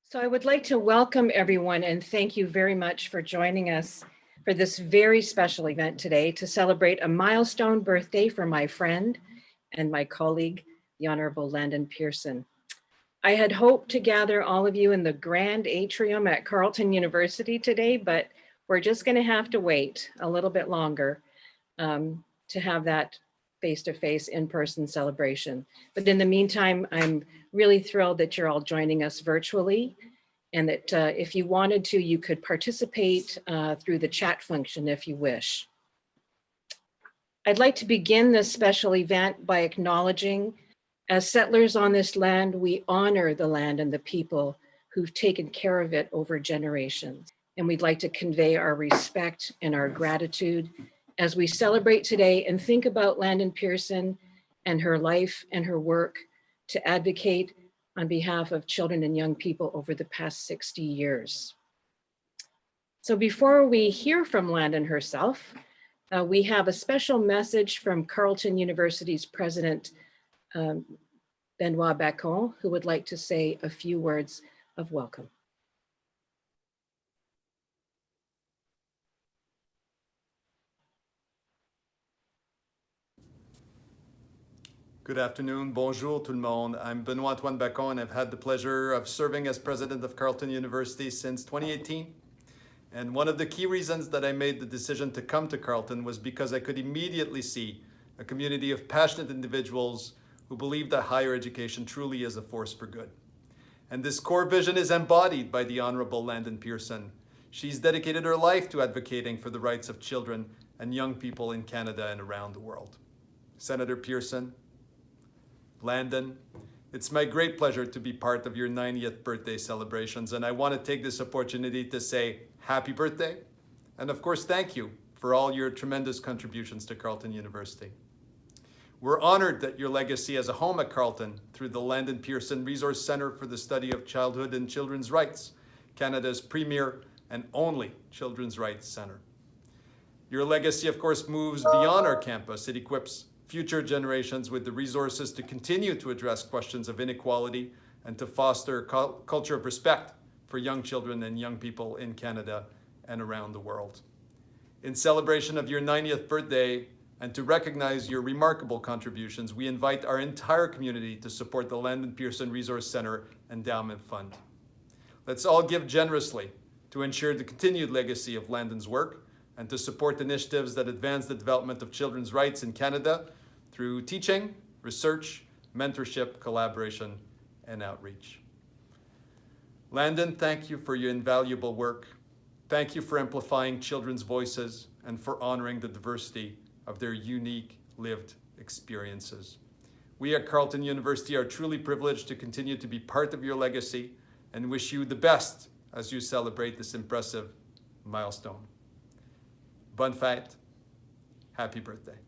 So I would like to welcome everyone and thank you very much for joining us for this very special event today to celebrate a milestone birthday for my friend and my colleague, the Honorable Landon Pearson. I had hoped to gather all of you in the grand atrium at Carleton University today, but we're just going to have to wait a little bit longer to have that face-to-face in-person celebration. But in the meantime, I'm really thrilled that you're all joining us virtually, and that if you wanted to, you could participate through the chat function if you wish. I'd like to begin this special event by acknowledging, as settlers on this land, we honor the land and the people who've taken care of it over generations. And we'd like to convey our respect and our gratitude as we celebrate today and think about Landon Pearson and her life and her work to advocate on behalf of children and young people over the past 60 years. So before we hear from Landon herself, we have a special message from Carleton University's president, Benoit Bacon, who would like to say a few words of welcome. Good afternoon, bonjour tout le monde. I'm Benoit Antoine Bacon, and I've had the pleasure of serving as president of Carleton University since 2018. And one of the key reasons that I made the decision to come to Carleton was because I could immediately see a community of passionate individuals who believe that higher education truly is a force for good. And this core vision is embodied by the Honorable Landon Pearson. She's dedicated her life to advocating for the rights of children and young people in Canada and around the world. Senator Pearson, Landon, it's my great pleasure to be part of your 90th birthday celebrations, and I want to take this opportunity to say happy birthday, and of course, thank you for all your tremendous contributions to Carleton University. We're honored that your legacy as a home at Carleton through the Landon Pearson Resource Centre for the Study of Childhood and Children's Rights, Canada's premier and only children's rights centre. Your legacy, of course, moves beyond our campus. It equips future generations with the resources to continue to address questions of inequality and to foster a culture of respect for young children and young people in Canada and around the world. In celebration of your 90th birthday and to recognize your remarkable contributions, we invite our entire community to support the Landon Pearson Resource Centre Endowment Fund. Let's all give generously to ensure the continued legacy of Landon's work and to support initiatives that advance the development of children's rights in Canada through teaching, research, mentorship, collaboration, and outreach. Landon, thank you for your invaluable work. Thank you for amplifying children's voices and for honoring the diversity of their unique lived experiences. We at Carleton University are truly privileged to continue to be part of your legacy and wish you the best as you celebrate this impressive milestone. Bonne fête. Happy birthday.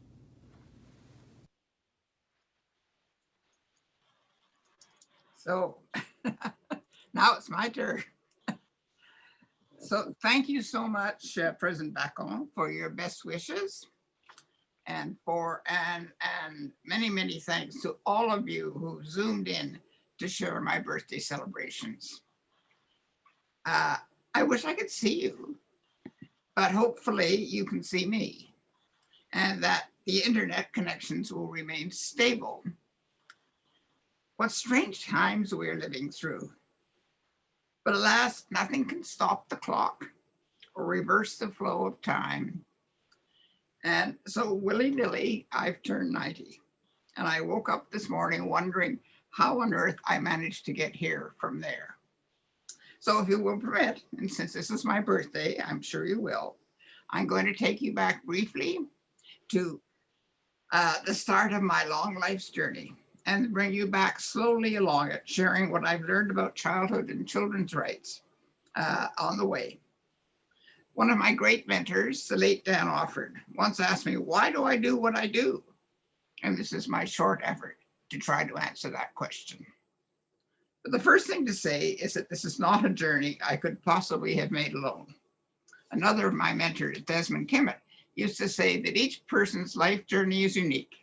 So now it's my turn. So thank you so much, President Bacon, for your best wishes, and many thanks to all of you who zoomed in to share my birthday celebrations. I wish I could see you, but hopefully you can see me, and that the internet connections will remain stable. What strange times we're living through. But alas, nothing can stop the clock or reverse the flow of time. And so willy-nilly, I've turned 90. And I woke up this morning wondering how on earth I managed to get here from there. So if you will permit, and since this is my birthday, I'm sure you will, I'm going to take you back briefly to the start of my long life's journey and bring you back slowly along it, sharing what I've learned about childhood and children's rights on the way. One of my great mentors, the late Dan Offord, once asked me, why do I do what I do? And this is my short effort to try to answer that question. But the first thing to say is that this is not a journey I could possibly have made alone. Another of my mentors, Desmond Kimmett, used to say that each person's life journey is unique.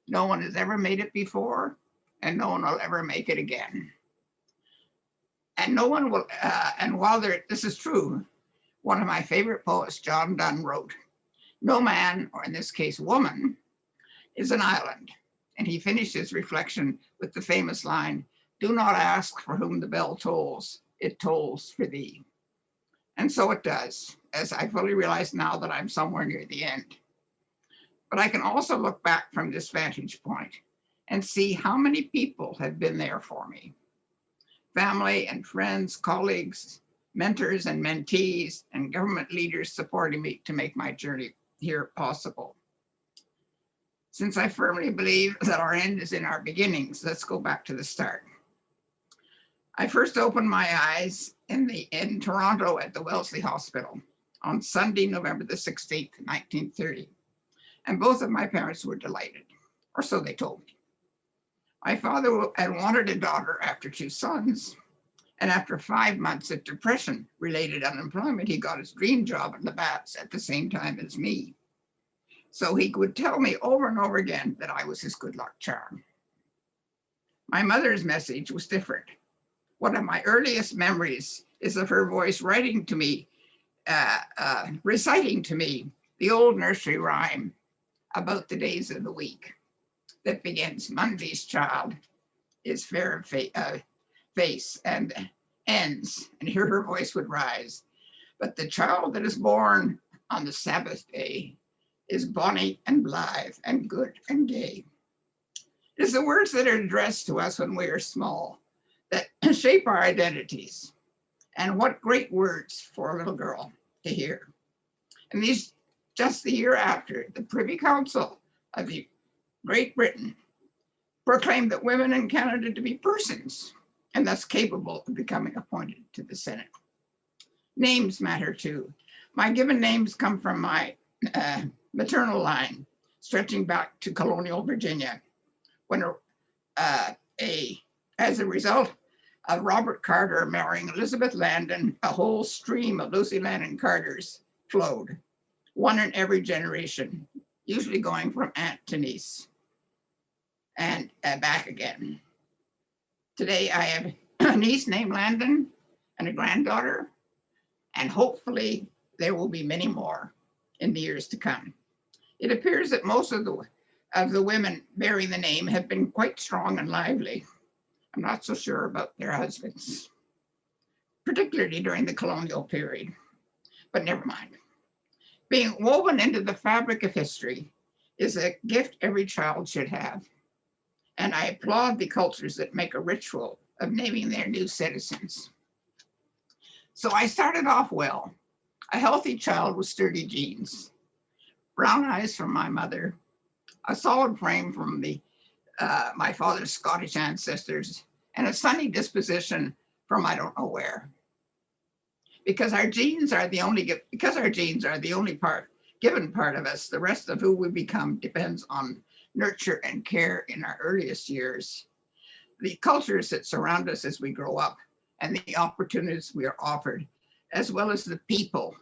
No one has ever made it before, and no one will ever make it again. And no one will, and while this is true, one of my favorite poets, John Donne, wrote, "No man, or in this case woman, is an island." And he finished his reflection with the famous line, "Do not ask for whom the bell tolls, it tolls for thee." And so it does, as I fully realize now that I'm somewhere near the end. But I can also look back from this vantage point and see how many people have been there for me. Family and friends, colleagues, mentors and mentees, and government leaders supporting me to make my journey here possible. Since I firmly believe that our end is in our beginnings, let's go back to the start. I first opened my eyes in Toronto at the Wellesley Hospital on Sunday, November the 16th, 1930. And both of my parents were delighted, or so they told me. My father had wanted a daughter after 2 sons, and after 5 months of depression-related unemployment, he got his dream job at Labatt's at the same time as me. So he would tell me over and over again that I was his good luck charm. My mother's message was different. One of my earliest memories is of her voice reciting to me the old nursery rhyme about the days of the week that begins, "Monday's child is fair of face," and ends, and here her voice would rise, "But the child that is born on the Sabbath day is bonny and blithe and good and gay." It is the words that are addressed to us when we are small that shape our identities. And what great words for a little girl to hear. And these, just the year after, the Privy Council of Great Britain proclaimed that women in Canada to be persons and thus capable of becoming appointed to the Senate. Names matter too. My given names come from my maternal line, stretching back to colonial Virginia, when as a result of Robert Carter marrying Elizabeth Landon, a whole stream of Lucy Landon Carters flowed, one in every generation, usually going from aunt to niece and back again. Today I have a niece named Landon and a granddaughter, and hopefully there will be many more in the years to come. It appears that most of the women bearing the name have been quite strong and lively. I'm not so sure about their husbands, particularly during the colonial period, but never mind. Being woven into the fabric of history is a gift every child should have. And I applaud the cultures that make a ritual of naming their new citizens. So I started off well, a healthy child with sturdy genes, brown eyes from my mother, a solid frame from my father's Scottish ancestors, and a sunny disposition from I don't know where. Because our genes are the only given part of us, the rest of who we become depends on nurture and care in our earliest years, the cultures that surround us as we grow up, and the opportunities we are offered, as well as the people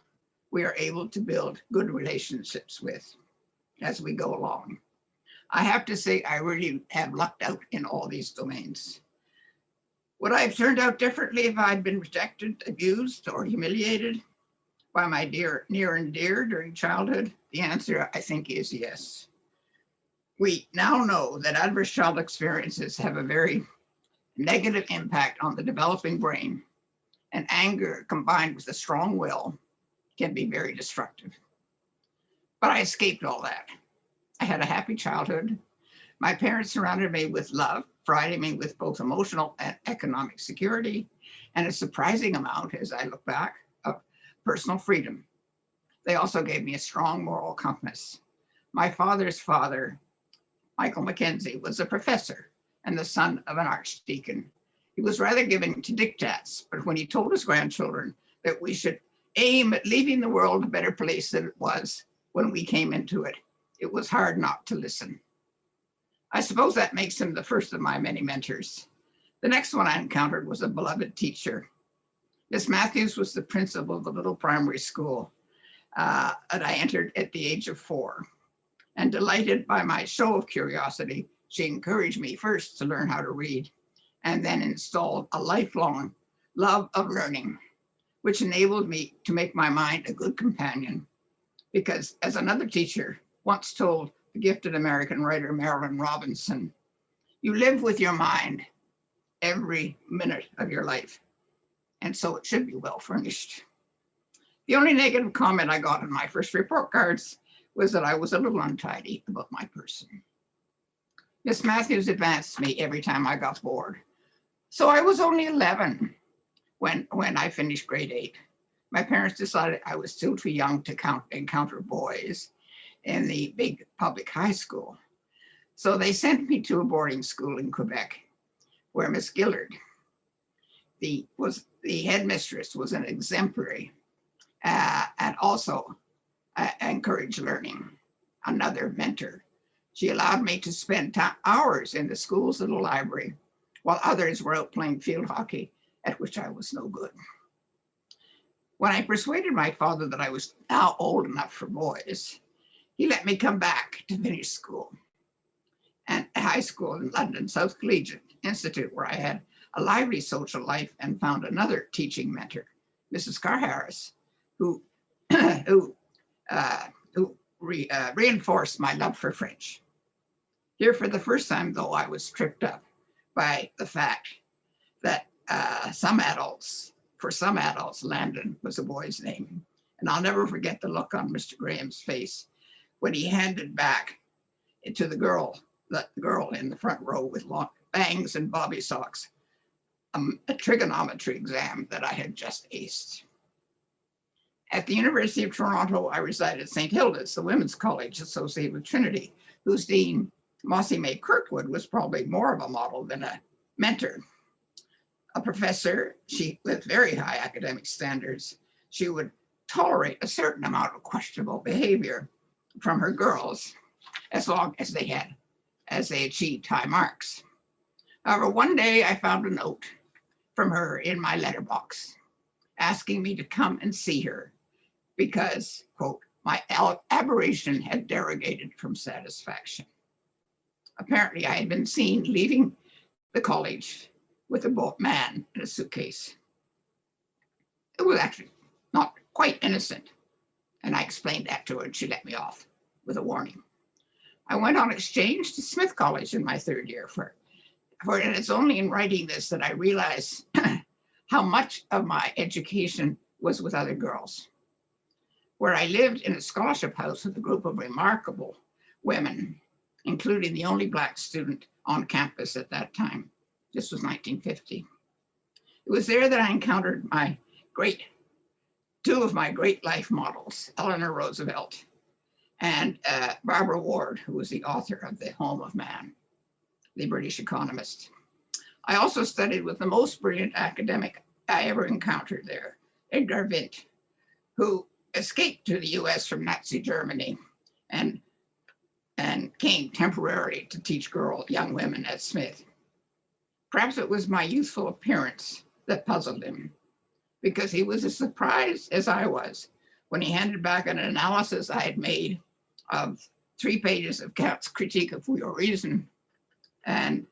we are able to build good relationships with as we go along. I have to say, I really have lucked out in all these domains. Would I have turned out differently if I'd been rejected, abused, or humiliated by my near and dear during childhood? The answer, I think, is yes. We now know that adverse child experiences have a very negative impact on the developing brain, and anger combined with a strong will can be very destructive. But I escaped all that. I had a happy childhood. My parents surrounded me with love, providing me with both emotional and economic security, and a surprising amount, as I look back, of personal freedom. They also gave me a strong moral compass. My father's father, Michael Mackenzie, was a professor and the son of an archdeacon. He was rather given to diktats, but when he told his grandchildren that we should aim at leaving the world a better place than it was when we came into it, it was hard not to listen. I suppose that makes him the first of my many mentors. The next one I encountered was a beloved teacher. Miss Matthews was the principal of the little primary school that I entered at the age of 4. And delighted by my show of curiosity, she encouraged me first to learn how to read, and then installed a lifelong love of learning, which enabled me to make my mind a good companion. Because as another teacher once told the gifted American writer Marilyn Robinson, you live with your mind every minute of your life, and so it should be well furnished. The only negative comment I got in my first report cards was that I was a little untidy about my person. Miss Matthews advanced me every time I got bored. So I was only 11 when I finished grade 8. My parents decided I was still too young to encounter boys in the big public high school. So they sent me to a boarding school in Quebec, where Miss Gillard, the headmistress, was an exemplary and also encouraged learning, another mentor. She allowed me to spend hours in the school's little library while others were out playing field hockey, at which I was no good. When I persuaded my father that I was now old enough for boys, he let me come back to finish school and high school in London, South Collegiate Institute, where I had a lively social life and found another teaching mentor, Mrs. Carr Harris, who reinforced my love for French. Here, for the first time, though, I was tripped up by the fact that for some adults, Landon was a boy's name. And I'll never forget the look on Mr. Graham's face when he handed back to the girl in the front row with long bangs and bobby socks, a trigonometry exam that I had just aced. At the University of Toronto, I resided at St. Hilda's, the women's college associated with Trinity, whose dean, Mossy May Kirkwood, was probably more of a model than a mentor. A professor, she with very high academic standards, she would tolerate a certain amount of questionable behavior from her girls as long as they achieved high marks. However, one day I found a note from her in my letterbox asking me to come and see her because, quote, my aberration had derogated from satisfaction. Apparently, I had been seen leaving the college with a man in a suitcase. It was actually not quite innocent, and I explained that to her, and she let me off with a warning. I went on exchange to Smith College in my third year and it's only in writing this that I realized how much of my education was with other girls. Where I lived in a scholarship house with a group of remarkable women, including the only Black student on campus at that time. This was 1950. It was there that I encountered two of my great life models, Eleanor Roosevelt and Barbara Ward, who was the author of The Home of Man, the British economist. I also studied with the most brilliant academic I ever encountered there, Edgar Vint, who escaped to the US from Nazi Germany and came temporarily to teach young women at Smith. Perhaps it was my youthful appearance that puzzled him, because he was as surprised as I was when he handed back an analysis I had made of 3 pages of Kant's Critique of Pure Reason and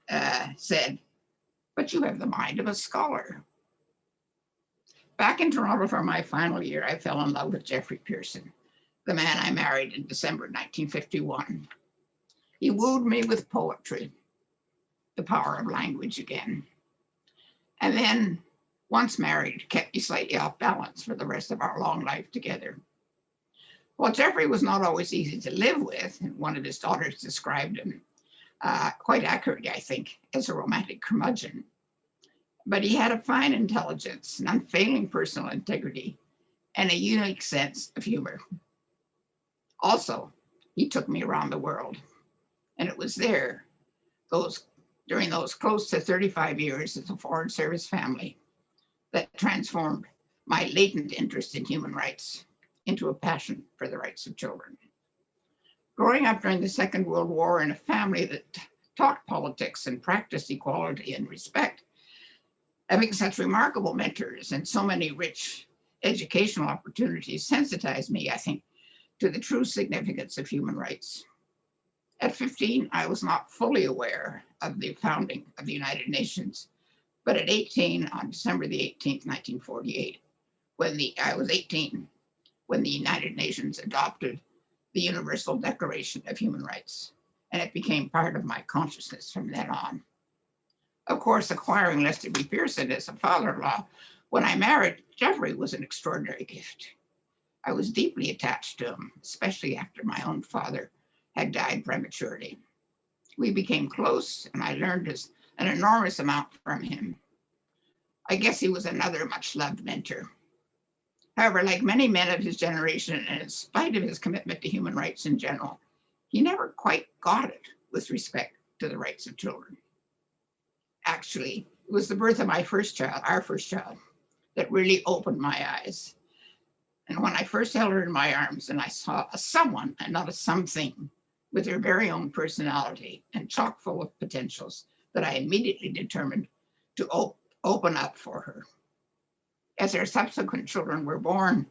said, "But you have the mind of a scholar." Back in Toronto for my final year, I fell in love with Geoffrey Pearson, the man I married in December 1951. He wooed me with poetry, the power of language again. And then, once married, kept me slightly off balance for the rest of our long life together. Well, Geoffrey was not always easy to live with, and one of his daughters described him quite accurately, I think, as a romantic curmudgeon. But he had a fine intelligence, an unfailing personal integrity, and a unique sense of humor. Also, he took me around the world, and it was there, during those close to 35 years as a Foreign Service family, that transformed my latent interest in human rights into a passion for the rights of children. Growing up during the Second World War in a family that taught politics and practiced equality and respect, having such remarkable mentors and so many rich educational opportunities sensitized me, I think, to the true significance of human rights. At 15, I was not fully aware of the founding of the United Nations, But at 18, on December the 18th, 1948, I was 18, when the United Nations adopted the Universal Declaration of Human Rights, and it became part of my consciousness from then on. Of course, acquiring Lester B. Pearson as a father-in-law when I married Jeffrey was an extraordinary gift. I was deeply attached to him, especially after my own father had died prematurely. We became close, and I learned an enormous amount from him. I guess he was another much-loved mentor. However, like many men of his generation, and in spite of his commitment to human rights in general, he never quite got it with respect to the rights of children. Actually, it was the birth of my first child, our first child, that really opened my eyes. And when I first held her in my arms and I saw a someone and not a something with her very own personality and chock full of potentials, that I immediately determined to open up for her. As our subsequent children were born,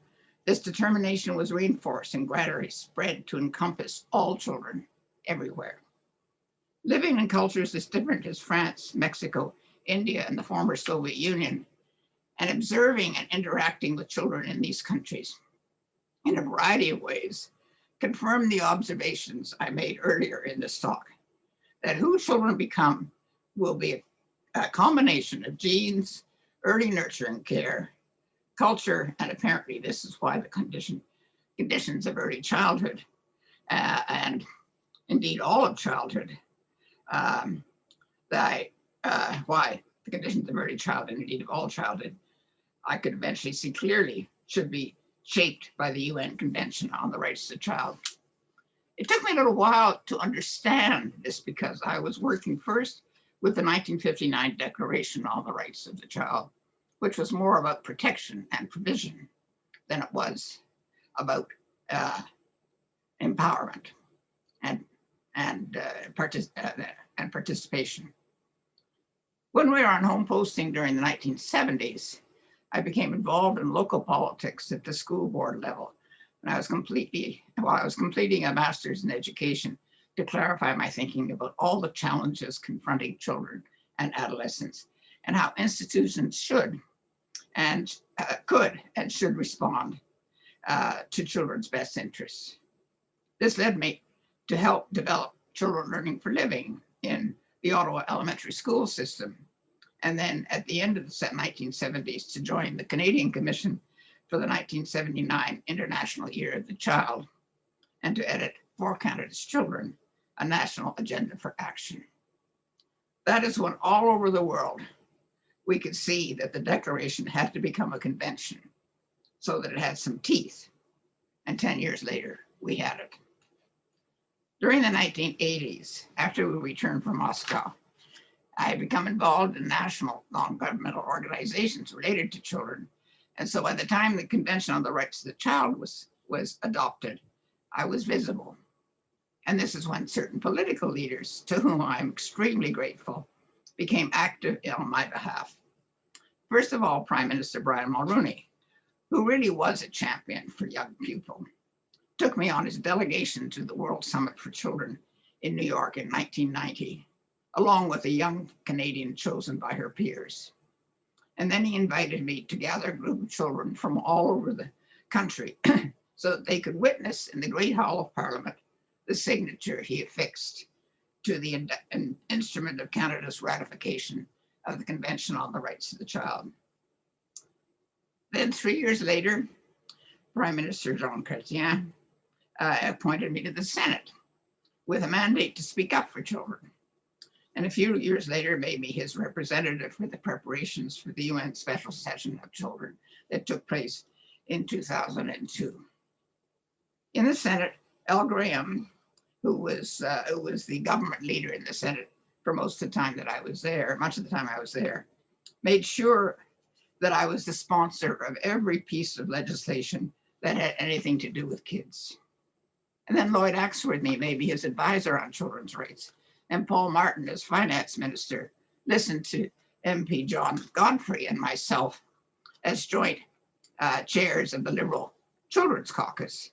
this determination was reinforced and gradually spread to encompass all children everywhere. Living in cultures as different as France, Mexico, India, and the former Soviet Union, and observing and interacting with children in these countries in a variety of ways, confirmed the observations I made earlier in this talk, that who children become will be a combination of genes, early nurture and care, culture, and apparently this is why the conditions of early childhood and indeed all of childhood, why the conditions of early childhood and indeed of all childhood, I could eventually see clearly should be shaped by the UN Convention on the Rights of the Child. It took me a little while to understand this because I was working first with the 1959 Declaration on the Rights of the Child, which was more about protection and provision than it was about empowerment and participation. When we were on home posting during the 1970s, I became involved in local politics at the school board level. And I was completing a master's in education to clarify my thinking about all the challenges confronting children and adolescents and how institutions should and could and should respond to children's best interests. This led me to help develop Children Learning for Living in the Ottawa elementary school system. And then at the end of the 1970s to join the Canadian Commission for the 1979 International Year of the Child and to edit For Canada's Children, a national agenda for action. That is when all over the world, we could see that the declaration had to become a convention so that it had some teeth. And 10 years later, we had it. During the 1980s, after we returned from Moscow, I had become involved in national non-governmental organizations related to children. And so by the time the Convention on the Rights of the Child was adopted, I was visible. And this is when certain political leaders, to whom I'm extremely grateful, became active on my behalf. First of all, Prime Minister Brian Mulroney, who really was a champion for young people, took me on his delegation to the World Summit for Children in New York in 1990, along with a young Canadian chosen by her peers. And then he invited me to gather a group of children from all over the country so that they could witness in the Great Hall of Parliament the signature he affixed to the instrument of Canada's ratification of the Convention on the Rights of the Child. Then 3 years later, Prime Minister Jean Chretien appointed me to the Senate with a mandate to speak up for children. And a few years later made me his representative for the preparations for the UN Special Session of Children that took place in 2002. In the Senate, Al Graham, who was the government leader in the Senate for most of the time that I was there, much of the time I was there, made sure that I was the sponsor of every piece of legislation that had anything to do with kids. And then Lloyd Axworthy made me his advisor on children's rights. And Paul Martin, as finance minister, listened to MP John Godfrey and myself as joint chairs of the Liberal Children's Caucus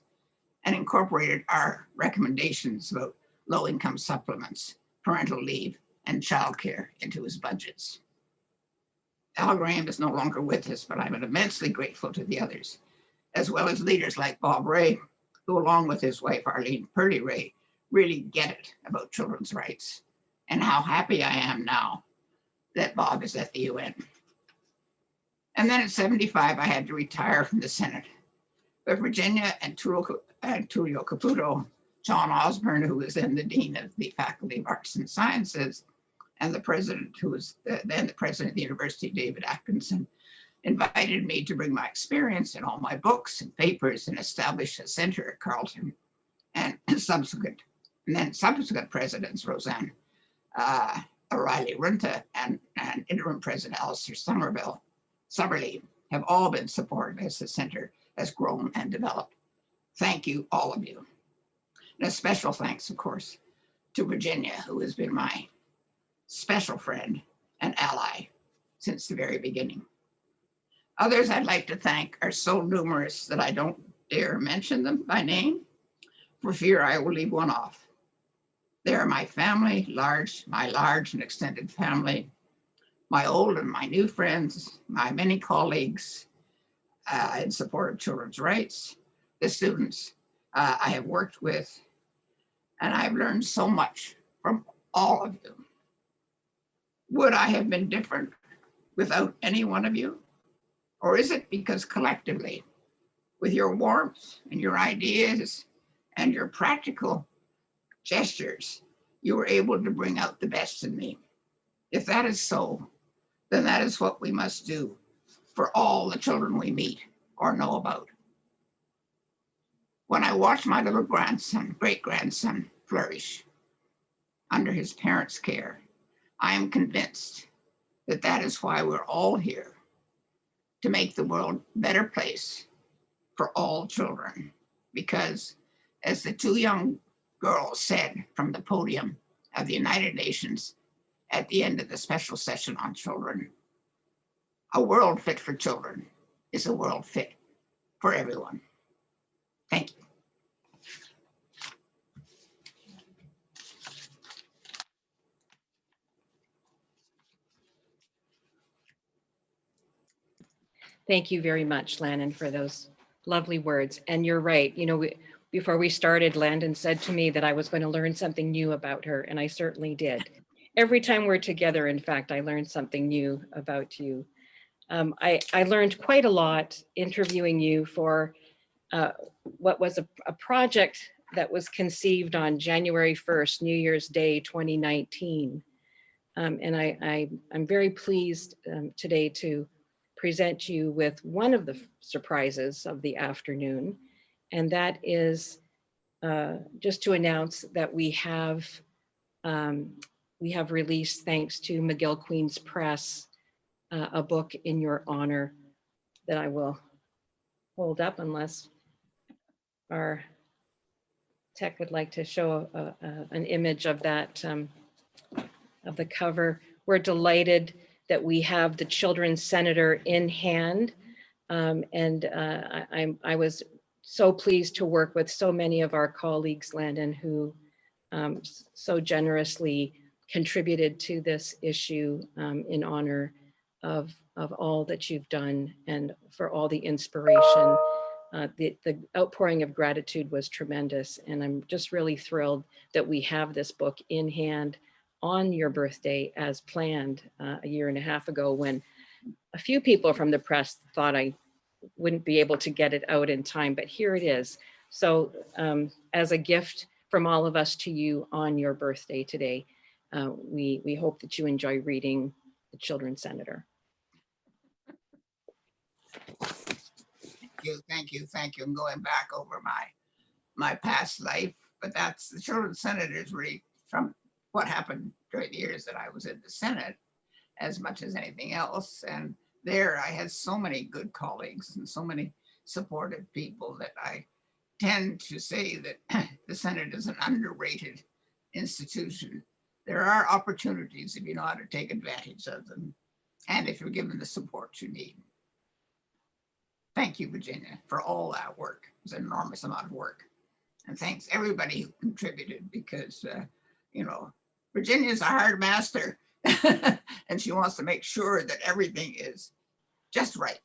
and incorporated our recommendations about low-income supplements, parental leave, and childcare into his budgets. Al Graham is no longer with us, but I'm immensely grateful to the others, as well as leaders like Bob Ray, who along with his wife, Arlene Purdy Ray, really get it about children's rights, and how happy I am now that Bob is at the UN. And then at 75, I had to retire from the Senate. But Virginia and Tulio Caputo, John Osborne, who was then the Dean of the Faculty of Arts and Sciences, and the president, who was then the president of the university, David Atkinson, invited me to bring my experience and all my books and papers and establish a center at Carleton. And subsequent presidents, Roseanne O'Reilly Runta and interim president Alistair Summerlee, have all been supportive as the center has grown and developed. Thank you, all of you. And a special thanks, of course, to Virginia, who has been my special friend and ally since the very beginning. Others I'd like to thank are so numerous that I don't dare mention them by name for fear I will leave one off. They are my family, my large and extended family, my old and my new friends, my many colleagues in support of children's rights, the students I have worked with, and I've learned so much from all of you. Would I have been different without any one of you? Or is it because collectively, with your warmth and your ideas and your practical gestures, you were able to bring out the best in me? If that is so, then that is what we must do for all the children we meet or know about. When I watch my little grandson, great-grandson, flourish under his parents' care, I am convinced that that is why we're all here, to make the world a better place for all children. Because as the two young girls said from the podium of the United Nations at the end of the special session on children, a world fit for children is a world fit for everyone. Thank you. Thank you very much, Landon, for those lovely words. And you're right. You know, before we started, Landon said to me that I was going to learn something new about her, and I certainly did. Every time we're together, in fact, I learned something new about you. I learned quite a lot interviewing you for what was a project that was conceived on January 1st, New Year's Day, 2019. And I'm very pleased today to present you with one of the surprises of the afternoon. And that is just to announce that we have released, thanks to McGill Queen's Press, a book in your honor that I will hold up unless our tech would like to show an image of that, of the cover. We're delighted that we have the Children's Senator in hand. I was so pleased to work with so many of our colleagues, Landon, who so generously contributed to this issue in honor of all that you've done and for all the inspiration. The outpouring of gratitude was tremendous, and I'm just really thrilled that we have this book in hand on your birthday as planned a year and a half ago, when a few people from the press thought I wouldn't be able to get it out in time, but here it is. So as a gift from all of us to you on your birthday today, we hope that you enjoy reading The Children's Senator. Thank you. I'm going back over my past life, but that's the Children's Senators really from what happened during the years that I was in the Senate as much as anything else. And there I had so many good colleagues and so many supportive people that I tend to say that the Senate is an underrated institution. There are opportunities if you know how to take advantage of them and if you're given the support you need. Thank you, Virginia, for all that work. It was an enormous amount of work. And thanks everybody who contributed, because, you know, Virginia's a hard master. And she wants to make sure that everything is just right.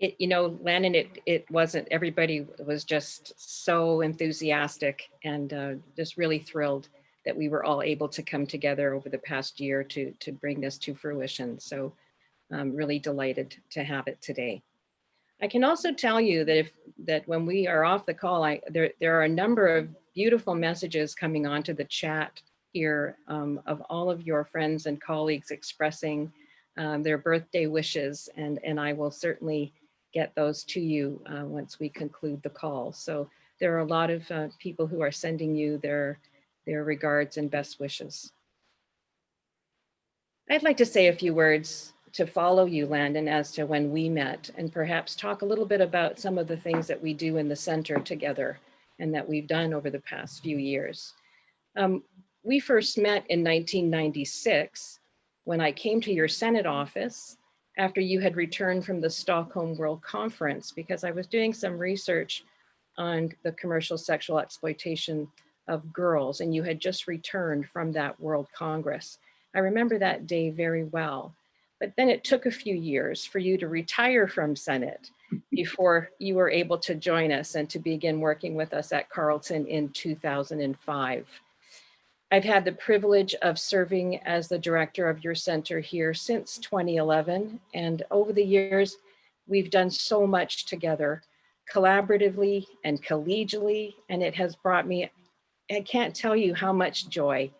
Landon, it wasn't, everybody was just so enthusiastic and just really thrilled that we were all able to come together over the past year to bring this to fruition. So I'm really delighted to have it today. I can also tell you that when we are off the call, there are a number of beautiful messages coming onto the chat here of all of your friends and colleagues expressing their birthday wishes, and I will certainly get those to you once we conclude the call. So there are a lot of people who are sending you their regards and best wishes. I'd like to say a few words to follow you, Landon, as to when we met, and perhaps talk a little bit about some of the things that we do in the center together and that we've done over the past few years. We first met in 1996 when I came to your Senate office after you had returned from the Stockholm World Conference, because I was doing some research on the commercial sexual exploitation of girls, and you had just returned from that World Congress. I remember that day very well. But then it took a few years for you to retire from Senate before you were able to join us and to begin working with us at Carleton in 2005. I've had the privilege of serving as the director of your center here since 2011. And over the years, we've done so much together, collaboratively and collegially, and it has brought me, I can't tell you how much joy.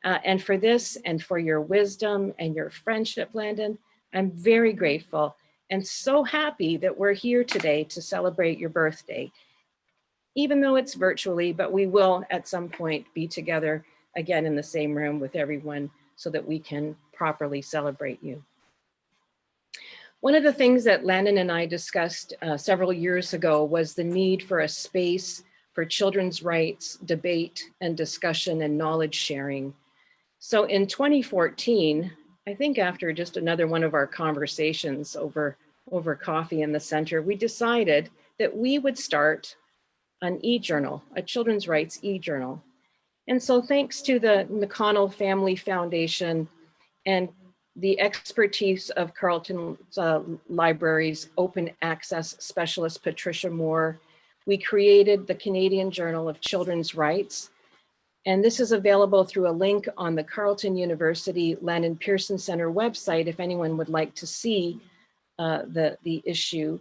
And for this and for your wisdom and your friendship, Landon, I'm very grateful and so happy that we're here today to celebrate your birthday, even though it's virtually, but we will at some point be together again in the same room with everyone so that we can properly celebrate you. One of the things that Landon and I discussed several years ago was the need for a space for children's rights, debate and discussion and knowledge sharing. So in 2014, I think after just another one of our conversations over coffee in the center, we decided that we would start an e-journal, a children's rights e-journal. And so thanks to the McConnell Family Foundation and the expertise of Carleton Library's open access specialist, Patricia Moore, we created the Canadian Journal of Children's Rights. And this is available through a link on the Carleton University Landon Pearson Centre website if anyone would like to see the issue.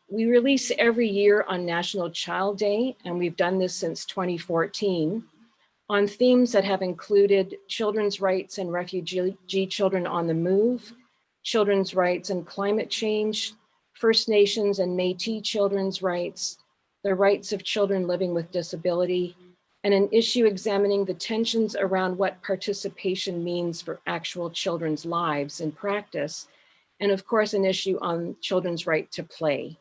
We release every year on National Child Day, and we've done this since 2014, on themes that have included children's rights and refugee children on the move, children's rights and climate change, First Nations and Métis children's rights, the rights of children living with disability, and an issue examining the tensions around what participation means for actual children's lives in practice, and of course, an issue on children's right to play.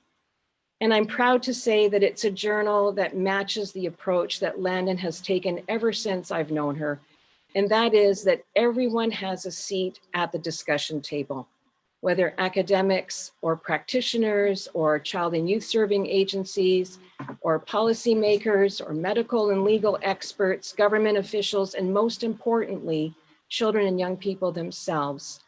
And I'm proud to say that it's a journal that matches the approach that Landon has taken ever since I've known her, and that is that everyone has a seat at the discussion table, whether academics or practitioners or child and youth serving agencies or policymakers or medical and legal experts, government officials, and most importantly, children and young people themselves.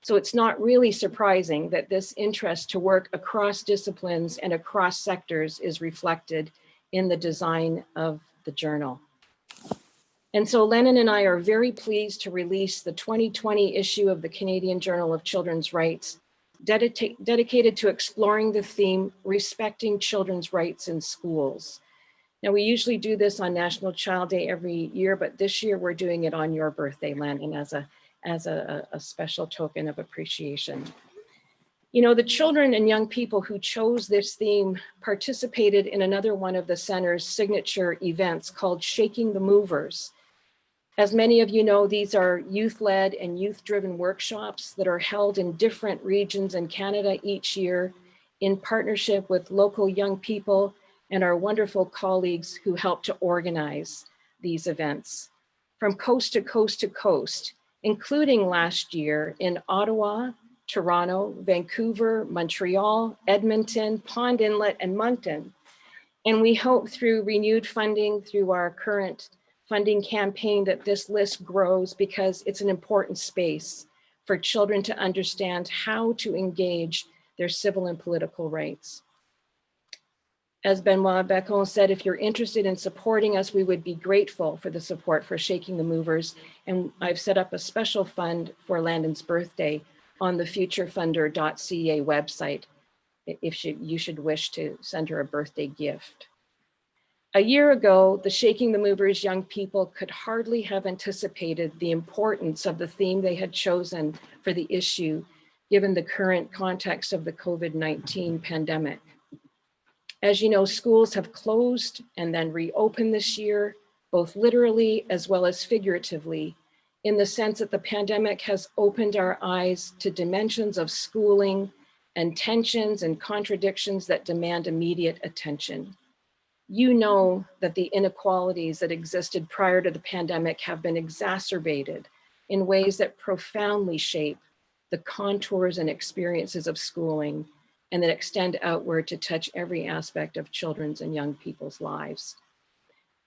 So it's not really surprising that this interest to work across disciplines and across sectors is reflected in the design of the journal. And so Landon and I are very pleased to release the 2020 issue of the Canadian Journal of Children's Rights, dedicated to exploring the theme, respecting children's rights in schools. Now, we usually do this on National Child Day every year, but this year we're doing it on your birthday, Landon, as a special token of appreciation. You know, the children and young people who chose this theme participated in another one of the center's signature events called Shaking the Movers. As many of you know, these are youth-led and youth-driven workshops that are held in different regions in Canada each year in partnership with local young people and our wonderful colleagues who help to organize these events. From coast to coast to coast, including last year in Ottawa, Toronto, Vancouver, Montreal, Edmonton, Pond Inlet, and Moncton. And we hope through renewed funding through our current funding campaign that this list grows because it's an important space for children to understand how to engage their civil and political rights. As Benoit Bacon said, if you're interested in supporting us, we would be grateful for the support for Shaking the Movers. And I've set up a special fund for Landon's birthday on the futurefunder.ca website if you should wish to send her a birthday gift. A year ago, the Shaking the Movers young people could hardly have anticipated the importance of the theme they had chosen for the issue, given the current context of the COVID-19 pandemic. As you know, schools have closed and then reopened this year, both literally as well as figuratively, in the sense that the pandemic has opened our eyes to dimensions of schooling and tensions and contradictions that demand immediate attention. You know that the inequalities that existed prior to the pandemic have been exacerbated in ways that profoundly shape the contours and experiences of schooling and that extend outward to touch every aspect of children's and young people's lives.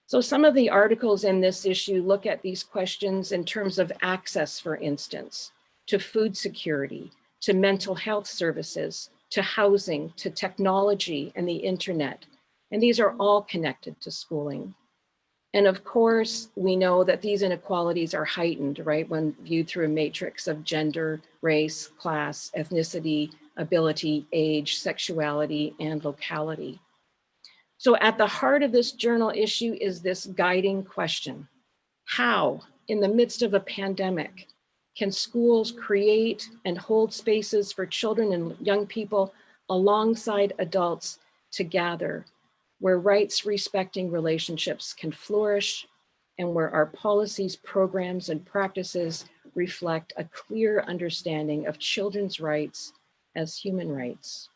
So some of the articles in this issue look at these questions in terms of access, for instance, to food security, to mental health services, to housing, to technology and the internet. And these are all connected to schooling. And of course, we know that these inequalities are heightened, right, when viewed through a matrix of gender, race, class, ethnicity, ability, age, sexuality, and locality. So at the heart of this journal issue is this guiding question: how, in the midst of a pandemic, can schools create and hold spaces for children and young people alongside adults to gather, where rights respecting relationships can flourish, and where our policies, programs, and practices reflect a clear understanding of children's rights as human rights?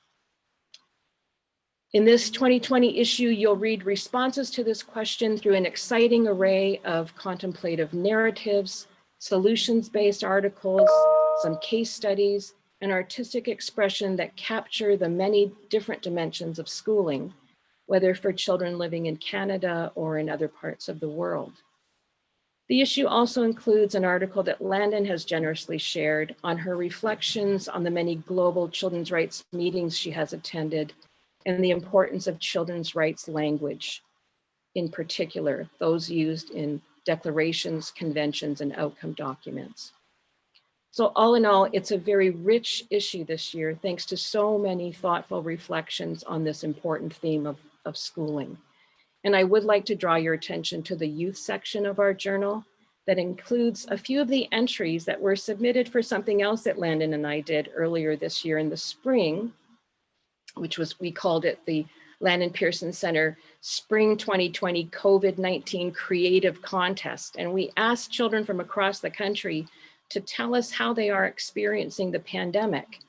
In this 2020 issue, you'll read responses to this question through an exciting array of contemplative narratives, solutions-based articles, some case studies, and artistic expression that capture the many different dimensions of schooling, whether for children living in Canada or in other parts of the world. The issue also includes an article that Landon has generously shared on her reflections on the many global children's rights meetings she has attended and the importance of children's rights language, in particular, those used in declarations, conventions, and outcome documents. So all in all, it's a very rich issue this year, thanks to so many thoughtful reflections on this important theme of schooling. And I would like to draw your attention to the youth section of our journal that includes a few of the entries that were submitted for something else that Landon and I did earlier this year in the spring, which was, we called it the Landon Pearson Centre Spring 2020 COVID-19 Creative Contest. And we asked children from across the country to tell us how they are experiencing the pandemic.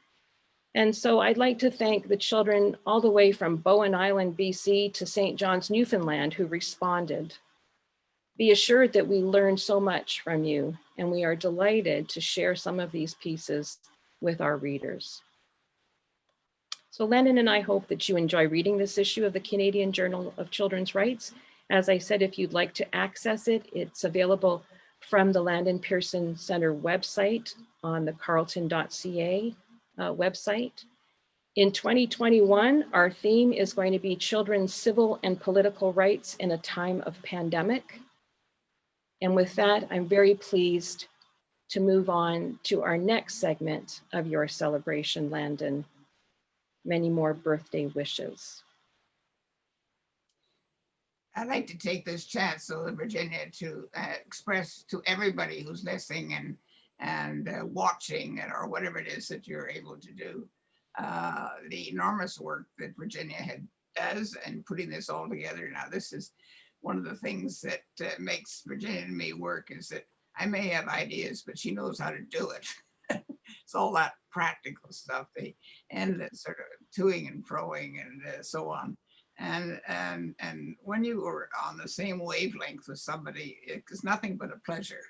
And so I'd like to thank the children all the way from Bowen Island, BC to St. John's, Newfoundland, who responded. Be assured that we learned so much from you, and we are delighted to share some of these pieces with our readers. So Landon and I hope that you enjoy reading this issue of the Canadian Journal of Children's Rights. As I said, if you'd like to access it, it's available from the Landon Pearson Centre website on the carleton.ca website. In 2021, our theme is going to be children's civil and political rights in a time of pandemic. And with that, I'm very pleased to move on to our next segment of your celebration, Landon. Many more birthday wishes. I'd like to take this chance, so Virginia, to express to everybody who's listening and watching or whatever it is that you're able to do, the enormous work that Virginia does in putting this all together. Now, this is one of the things that makes Virginia and me work, is that I may have ideas, but she knows how to do it. It's all that practical stuff, and the sort of toing and froing and so on. And when you are on the same wavelength with somebody, it's nothing but a pleasure.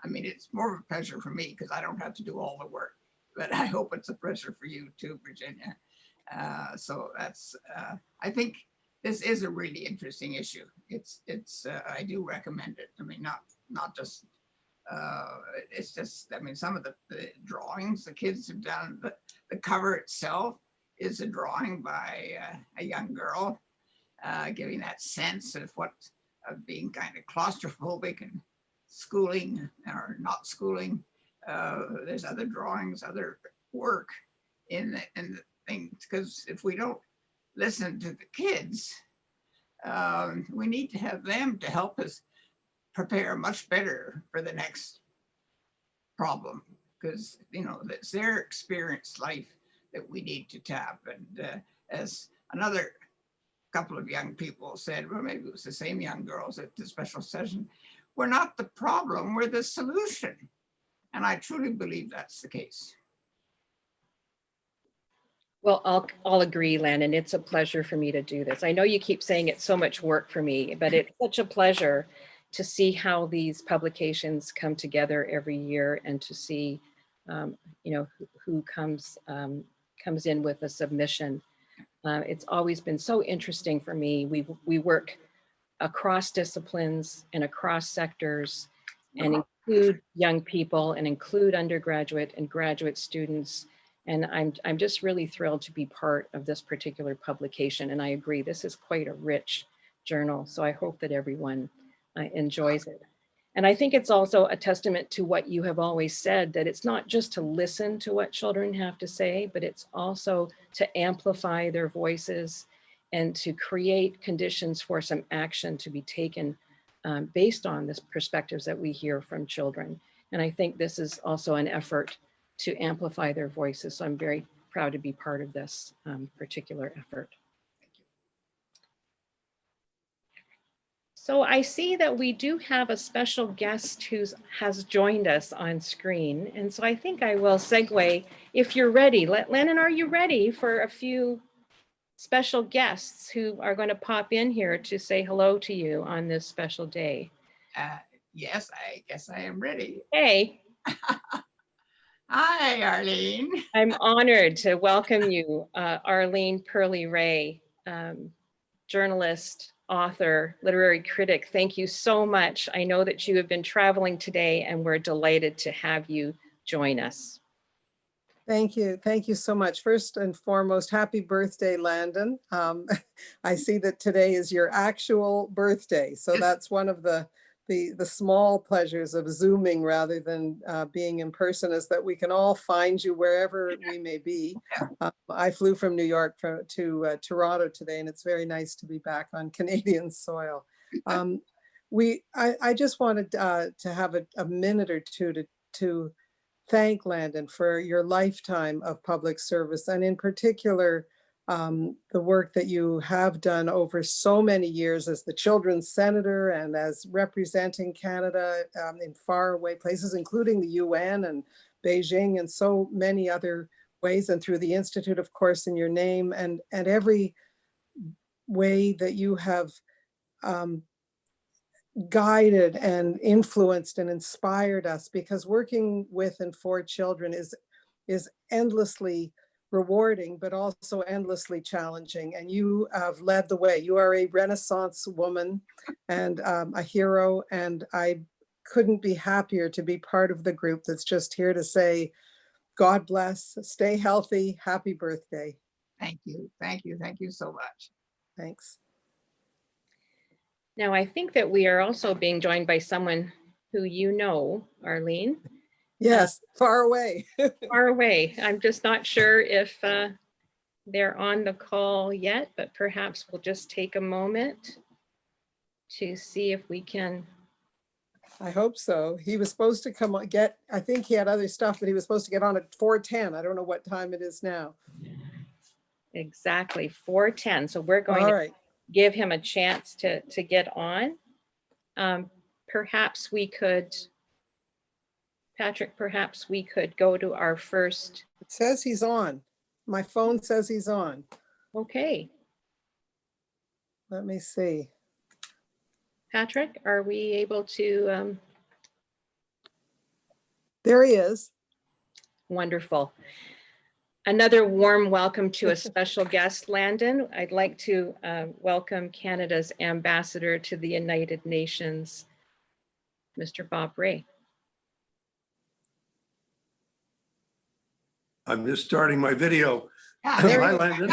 I mean, it's more of a pleasure for me because I don't have to do all the work, but I hope it's a pleasure for you too, Virginia. So that's, I think this is a really interesting issue. I do recommend it. I mean, not just, it's just, I mean, some of the drawings the kids have done, the cover itself is a drawing by a young girl, giving that sense of being kind of claustrophobic and schooling or not schooling. There's other drawings, other work in the things, because if we don't listen to the kids, we need to have them to help us prepare much better for the next problem, because it's their experienced life that we need to tap. And as another couple of young people said, well, maybe it was the same young girls at the special session, we're not the problem, we're the solution. And I truly believe that's the case. Well, I'll agree, Landon. It's a pleasure for me to do this. I know you keep saying it's so much work for me, but it's such a pleasure to see how these publications come together every year and to see, who comes in with a submission. It's always been so interesting for me. We work across disciplines and across sectors and include young people and include undergraduate and graduate students. And I'm just really thrilled to be part of this particular publication. And I agree, this is quite a rich journal. So I hope that everyone enjoys it. And I think it's also a testament to what you have always said, that it's not just to listen to what children have to say, but it's also to amplify their voices and to create conditions for some action to be taken based on the perspectives that we hear from children. And I think this is also an effort to amplify their voices. So I'm very proud to be part of this particular effort. So I see that we do have a special guest who has joined us on screen. And so I think I will segue, if you're ready. Landon, are you ready for a few special guests who are going to pop in here to say hello to you on this special day? Yes, I guess I am ready. Hey. Hi, Arlene. I'm honored to welcome you, Arlene Pearly Ray, journalist, author, literary critic. Thank you so much. I know that you have been traveling today and we're delighted to have you join us. Thank you. Thank you so much. First and foremost, happy birthday, Landon. I see that today is your actual birthday. So that's one of the small pleasures of Zooming rather than being in person, is that we can all find you wherever we may be. I flew from New York to Toronto today, and it's very nice to be back on Canadian soil. I just wanted to have a minute or two to thank Landon for your lifetime of public service, and in particular, the work that you have done over so many years as the Children's Senator and as representing Canada in faraway places, including the UN and Beijing and so many other ways, and through the Institute, of course, in your name, and every way that you have guided and influenced and inspired us, because working with and for children is endlessly rewarding, but also endlessly challenging. And you have led the way. You are a Renaissance woman and a hero. And I couldn't be happier to be part of the group that's just here to say, God bless, stay healthy, happy birthday. Thank you. Thank you. Thank you so much. Thanks. Now, I think that we are also being joined by someone who you know, Arlene. Yes, far away. Far away. I'm just not sure if they're on the call yet, but perhaps we'll just take a moment to see if we can. I hope so. He was supposed to come I think he had other stuff, but he was supposed to get on at 4:10. I don't know what time it is now. Exactly, 4:10. So we're going to give him a chance to get on. Perhaps we could, Patrick, perhaps we could go to our first. It says he's on. My phone says he's on. Okay. Let me see. Patrick, are we able to? There he is. Wonderful. Another warm welcome to a special guest, Landon. I'd like to welcome Canada's ambassador to the United Nations, Mr. Bob Ray. I'm just starting my video. Yeah, there Hi, you go. Landon.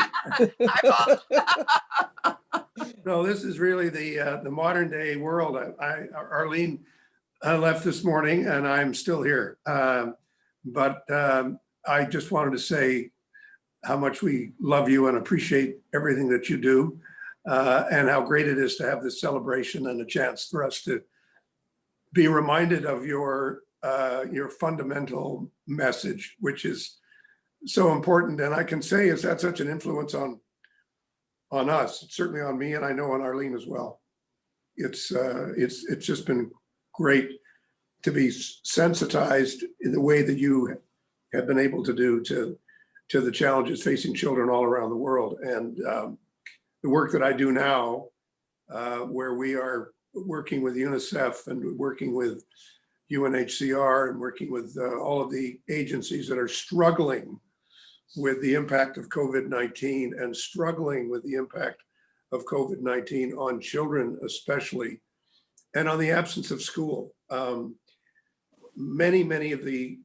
Hi, Bob. No, this is really the modern day world. Arlene left this morning and I'm still here. But I just wanted to say how much we love you and appreciate everything that you do, and how great it is to have this celebration and a chance for us to be reminded of your fundamental message, which is so important. And I can say it's had such an influence on us, certainly on me, and I know on Arlene as well. It's just been great to be sensitized in the way that you have been able to do to the challenges facing children all around the world. And the work that I do now, where we are working with UNICEF and working with UNHCR and working with all of the agencies that are struggling with the impact of COVID-19 and struggling with the impact of COVID-19 on children especially, and on the absence of school. Many of the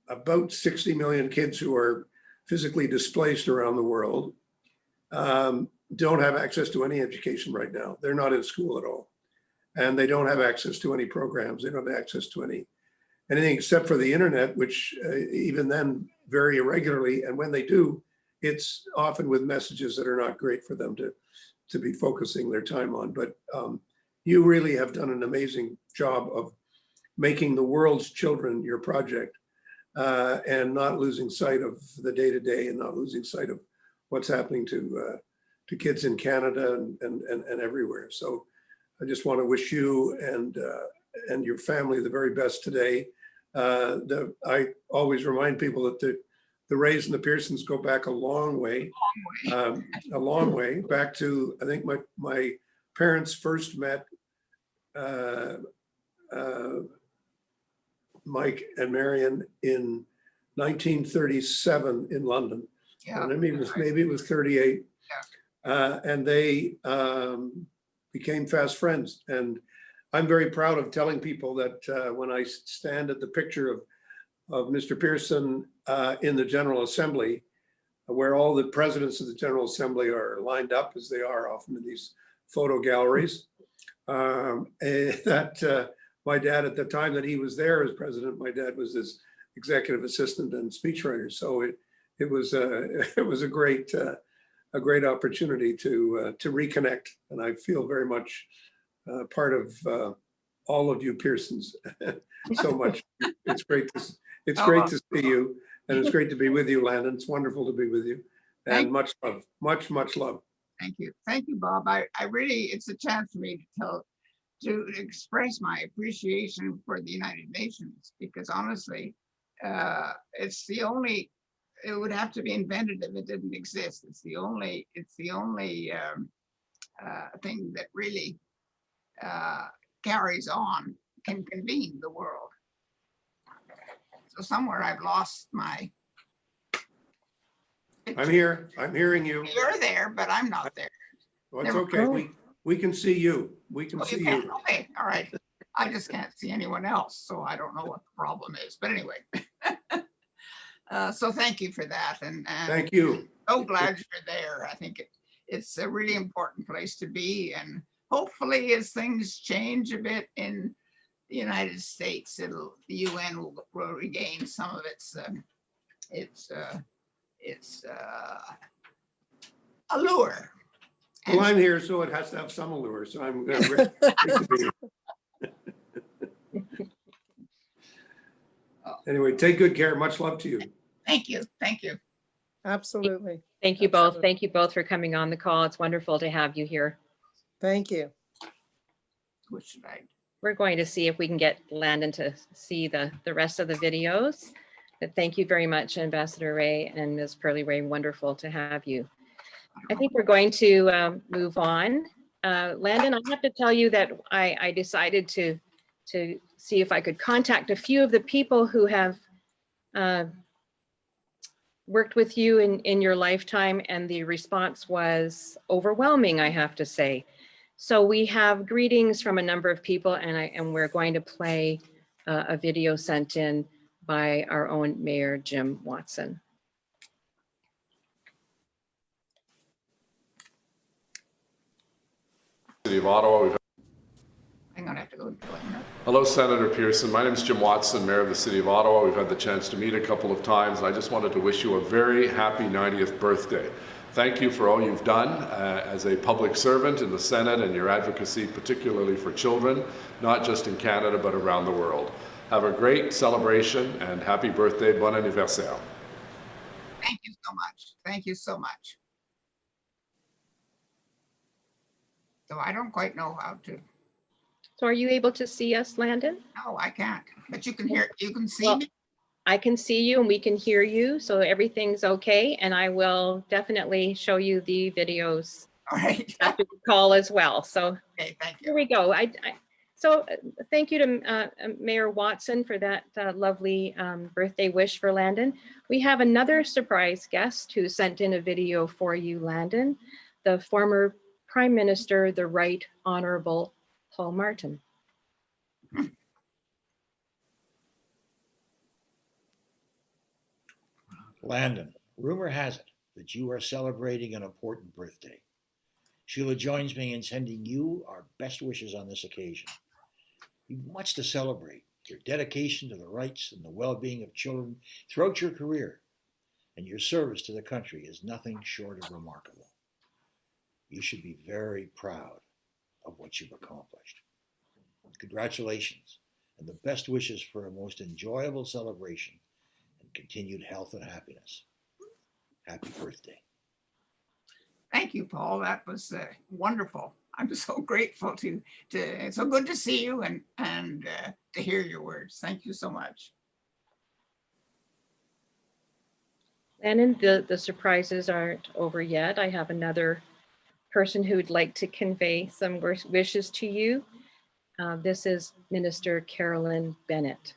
about 60 million kids who are physically displaced around the world don't have access to any education right now. They're not in school at all. And they don't have access to any programs. They don't have access to anything except for the internet, which even then very irregularly. And when they do, it's often with messages that are not great for them to be focusing their time on. But you really have done an amazing job of making the world's children your project, and not losing sight of the day-to-day and not losing sight of what's happening to kids in Canada and everywhere. So I just want to wish you and your family the very best today. I always remind people that the Rays and the Pearsons go back a long way, back to, I think my parents first met Mike and Marion in 1937 in London. Yeah, And maybe it was 38. Yeah. And they became fast friends. And I'm very proud of telling people that when I stand at the picture of Mr. Pearson in the General Assembly, where all the presidents of the General Assembly are lined up, as they are often in these photo galleries, that my dad, at the time that he was there as president, my dad was his executive assistant and speechwriter. So it was a great opportunity to reconnect, and I feel very much part of all of you Pearsons so much. It's great to see you, and it's great to be with you, Landon. It's wonderful to be with you, and much love, much love. thank you, Bob. I really, it's a chance for me to express my appreciation for the United Nations, because honestly, it's the only, it would have to be invented if it didn't exist. It's the only thing that really carries on, can convene the world. So somewhere I've lost my. I'm here. I'm hearing you. You're there, but I'm not there. Well, it's okay. We can see you. We can see you. Okay, all right. I just can't see anyone else, so I don't know what the problem is. But anyway, so thank you for that, and Thank you. so glad you're there. I think it's a really important place to be, and hopefully, as things change a bit in the United States, the UN will regain some of its allure. Well, I'm here, so it has to have some allure. So I'm great to be here. Anyway, take good care. Much love to you. Thank you. Thank you. Absolutely. Thank you both. Absolutely. Thank you both for coming on the call. It's wonderful to have you here. Thank you. What should I? We're going to see if we can get Landon to see the rest of the videos. But thank you very much, Ambassador Ray and Ms. Pearly Ray. Wonderful to have you. I think we're going to move on. Landon, I have to tell you that I decided to see if I could contact a few of the people who have worked with you in your lifetime, and the response was overwhelming, I have to say. So we have greetings from a number of people, and we're going to play a video sent in by our own Mayor Jim Watson. City of Ottawa. I'm gonna have to go join her. Hello, Senator Pearson. My name is Jim Watson, Mayor of the City of Ottawa. We've had the chance to meet a couple of times. I just wanted to wish you a very happy 90th birthday. Thank you for all you've done as a public servant in the Senate and your advocacy, particularly for children, not just in Canada, but around the world. Have a great celebration and happy birthday, bon anniversaire. Thank you so much. Thank you so much. So I don't quite know how to. So are you able to see us, Landon? No, I can't. But you can hear. You can see Well, me. I can see you and we can hear you, so everything's okay. And I will definitely show you the videos All right. after the call as well. So Okay. Thank here you. we go. So thank you to Mayor Watson for that lovely birthday wish for Landon. We have another surprise guest who sent in a video for you, Landon, the former Prime Minister, the Right Honorable Paul Martin. Landon, rumor has it that you are celebrating an important birthday. Sheila joins me in sending you our best wishes on this occasion. You've much to celebrate. Your dedication to the rights and the well-being of children throughout your career, and your service to the country is nothing short of remarkable. You should be very proud of what you've accomplished. Congratulations, and the best wishes for a most enjoyable celebration and continued health and happiness. Happy birthday. Thank you, Paul. That was wonderful. I'm so grateful to so good to see you and to hear your words. Thank you so much. Landon, the surprises aren't over yet. I have another person who'd like to convey some wishes to you. This is Minister Carolyn Bennett.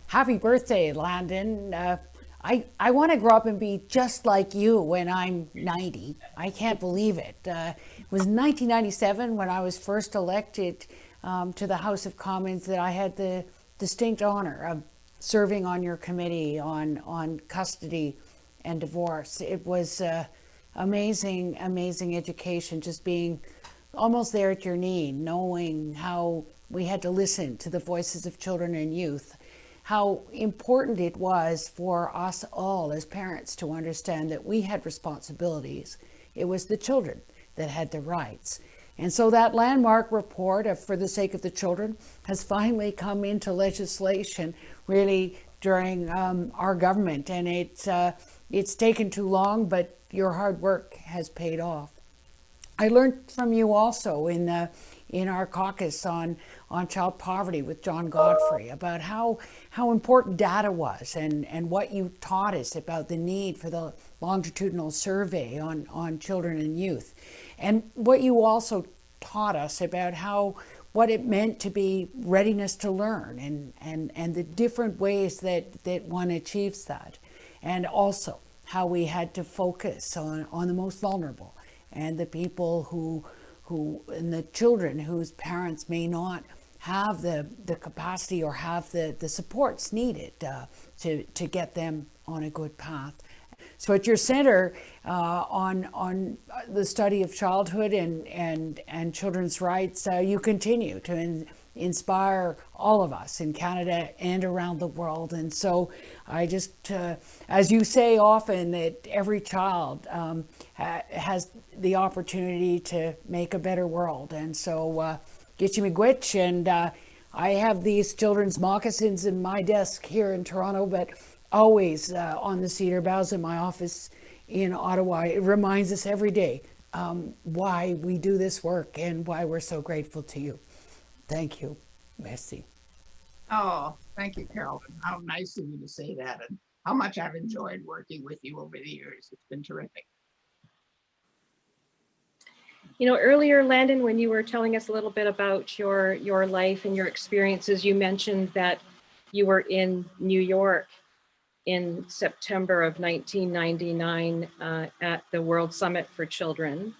Happy birthday, Landon. I want to grow up and be just like you when I'm 90. I can't believe it. It was 1997 when I was first elected to the House of Commons that I had the distinct honor of serving on your committee on custody and divorce. It was amazing, amazing education, just being almost there at your knee, knowing how we had to listen to the voices of children and youth, how important it was for us all as parents to understand that we had responsibilities. It was the children that had the rights. And so that landmark report of For the Sake of the Children has finally come into legislation really during our government. And it's taken too long, but your hard work has paid off. I learned from you also in our caucus on child poverty with John Godfrey about how important data was and what you taught us about the need for the longitudinal survey on children and youth, and what you also taught us about what it meant to be readiness to learn and the different ways that one achieves that, and also how we had to focus on the most vulnerable and the people who and the children whose parents may not have the capacity or have the supports needed to get them on a good path. So at your center on the study of childhood and children's rights, you continue to inspire all of us in Canada and around the world. And so I just, as you say often, that every child has the opportunity to make a better world. And so get you miigwech, and I have these children's moccasins in my desk here in Toronto, but always on the cedar boughs in my office in Ottawa. It reminds us every day why we do this work and why we're so grateful to you. Thank you. Merci. Oh, thank you, Carolyn. How nice of you to say that, and how much I've enjoyed working with you over the years. It's been terrific. You know, earlier, Landon, when you were telling us a little bit about your life and your experiences, you mentioned that you were in New York in September of 1999 at the World Summit for Children.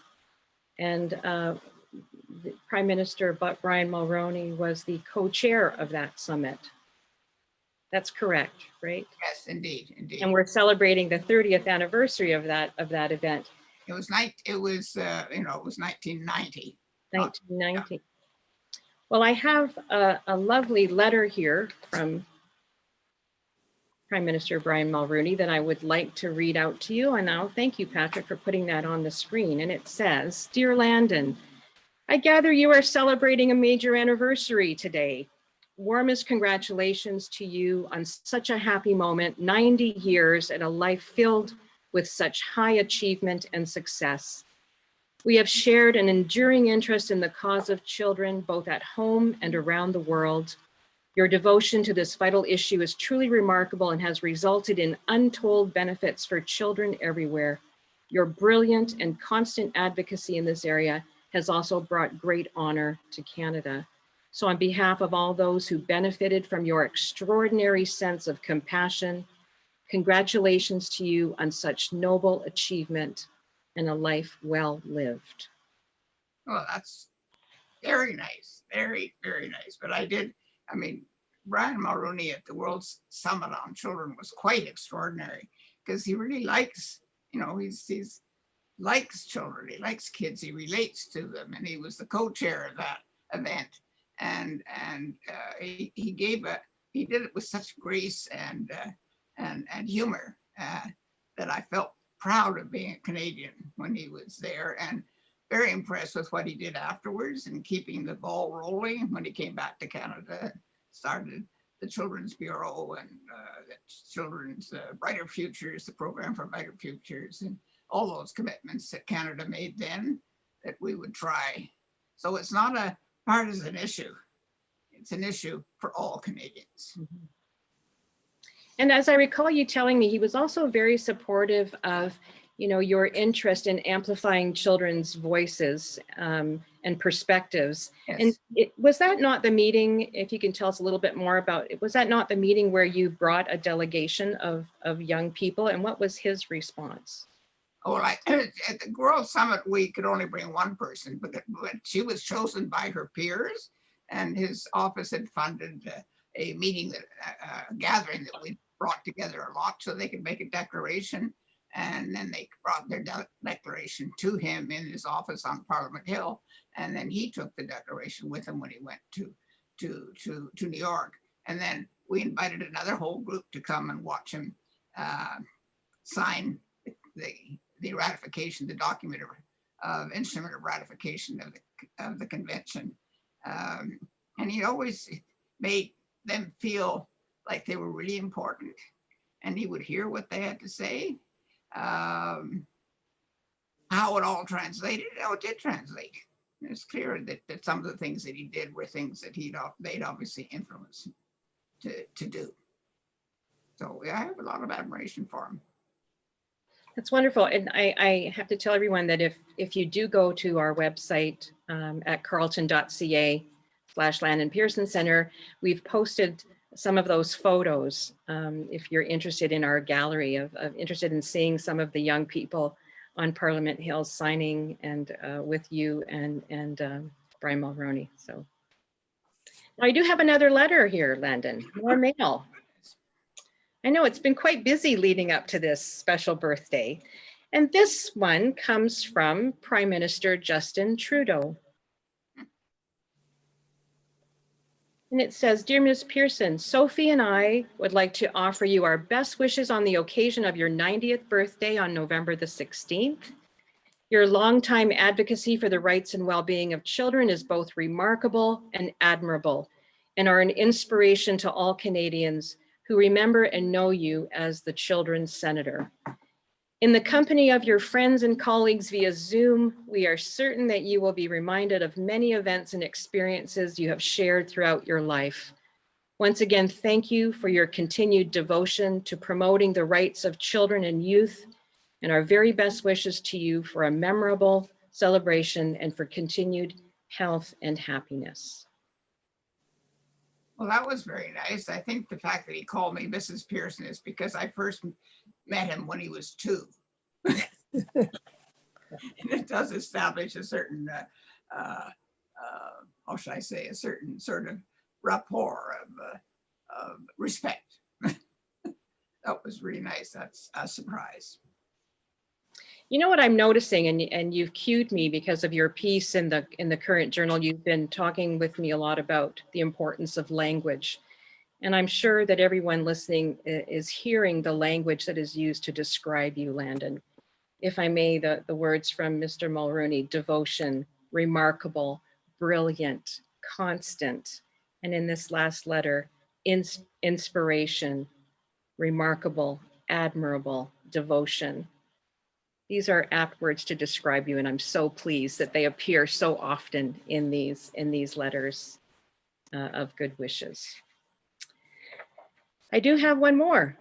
And Prime Minister Brian Mulroney was the co-chair of that summit. That's correct, right? Yes, indeed, indeed. And we're celebrating the 30th anniversary of that event. It was 1990. 1990. Well, I have a lovely letter here from Prime Minister Brian Mulroney that I would like to read out to you. And I'll thank you, Patrick, for putting that on the screen. And it says, "Dear Landon, I gather you are celebrating a major anniversary today. Warmest congratulations to you on such a happy moment, 90 years and a life filled with such high achievement and success. We have shared an enduring interest in the cause of children, both at home and around the world. Your devotion to this vital issue is truly remarkable and has resulted in untold benefits for children everywhere. Your brilliant and constant advocacy in this area has also brought great honor to Canada. So on behalf of all those who benefited from your extraordinary sense of compassion, congratulations to you on such noble achievement and a life well lived." Well, that's very nice, very, very nice. But Brian Mulroney at the World Summit on Children was quite extraordinary because he really likes, he's likes children, he likes kids, he relates to them, and he was the co-chair of that event. And he did it with such grace and humor that I felt proud of being a Canadian when he was there, and very impressed with what he did afterwards and keeping the ball rolling when he came back to Canada, started the Children's Bureau and the Children's Brighter Futures, the Program for Brighter Futures, and all those commitments that Canada made then that we would try. So it's not a partisan issue. It's an issue for all Canadians. Mm-hmm. And as I recall you telling me, he was also very supportive of, your interest in amplifying children's voices and perspectives. Yes. And was that not the meeting, if you can tell us a little bit more about it, was that not the meeting where you brought a delegation of young people, and what was his response? Oh, at the World Summit, we could only bring one person, but she was chosen by her peers, and his office had funded a meeting, a gathering that we brought together a lot so they could make a declaration. And then they brought their declaration to him in his office on Parliament Hill. And then he took the declaration with him when he went to New York. And then we invited another whole group to come and watch him sign the ratification, the document of instrument of ratification of the convention. And he always made them feel like they were really important, and he would hear what they had to say. How it all translated, it did translate. It's clear that some of the things that he did were things that they'd obviously influenced to do. So I have a lot of admiration for him. That's wonderful. And I have to tell everyone that if you do go to our website at carleton.ca/Landon Pearson Centre, we've posted some of those photos. If you're interested in our gallery interested in seeing some of the young people on Parliament Hill signing and with you and Brian Mulroney. So now I do have another letter here, Landon, more mail. I know it's been quite busy leading up to this special birthday. And this one comes from Prime Minister Justin Trudeau. And it says, "Dear Ms. Pearson, Sophie and I would like to offer you our best wishes on the occasion of your 90th birthday on November the 16th. Your longtime advocacy for the rights and well-being of children is both remarkable and admirable, and are an inspiration to all Canadians who remember and know you as the Children's Senator. In the company of your friends and colleagues via Zoom, we are certain that you will be reminded of many events and experiences you have shared throughout your life. Once again, thank you for your continued devotion to promoting the rights of children and youth, and our very best wishes to you for a memorable, celebration, and for continued health and happiness. Well, that was very nice. I think the fact that he called me Mrs. Pearson is because I first met him when he was 2. And it does establish a certain, how should I say, a certain sort of rapport of respect. That was really nice. That's a surprise. You know what I'm noticing, and you've cued me because of your piece in the current journal. You've been talking with me a lot about the importance of language. And I'm sure that everyone listening is hearing the language that is used to describe you, Landon. If I may, the words from Mr. Mulrooney: devotion, remarkable, brilliant, constant. And in this last letter, inspiration, remarkable, admirable, devotion. These are apt words to describe you, and I'm so pleased that they appear so often in these letters of good wishes. I do have one more.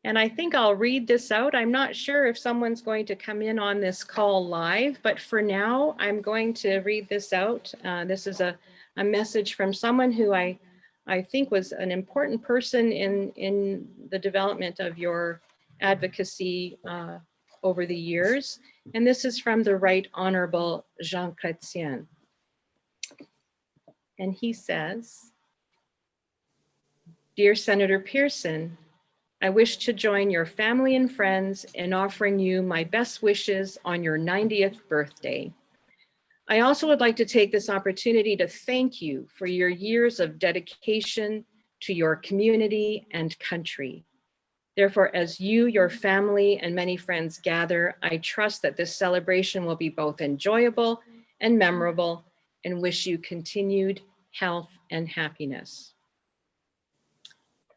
And I think I'll read this out. I'm not sure if someone's going to come in on this call live, but for now, I'm going to read this out. This is a message from someone who I think was an important person in the development of your advocacy over the years. And this is from the Right Honorable Jean Chretien. And he says, "Dear Senator Pearson, I wish to join your family and friends in offering you my best wishes on your 90th birthday. I also would like to take this opportunity to thank you for your years of dedication to your community and country. Therefore, as you, your family, and many friends gather, I trust that this celebration will be both enjoyable and memorable, and wish you continued health and happiness."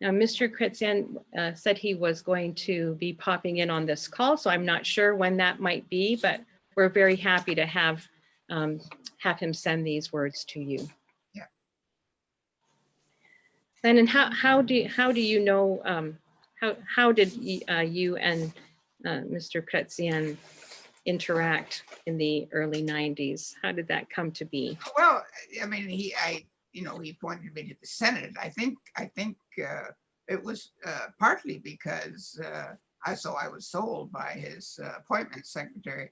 Now, Mr. Chretien said he was going to be popping in on this call, so I'm not sure when that might be, but we're very happy to have him send these words to you. Yeah. And how do you know, how did you and Mr. Chretien interact in the early 90s? How did that come to be? Well, I mean, he appointed me to the Senate. I think it was partly because I was told by his appointment secretary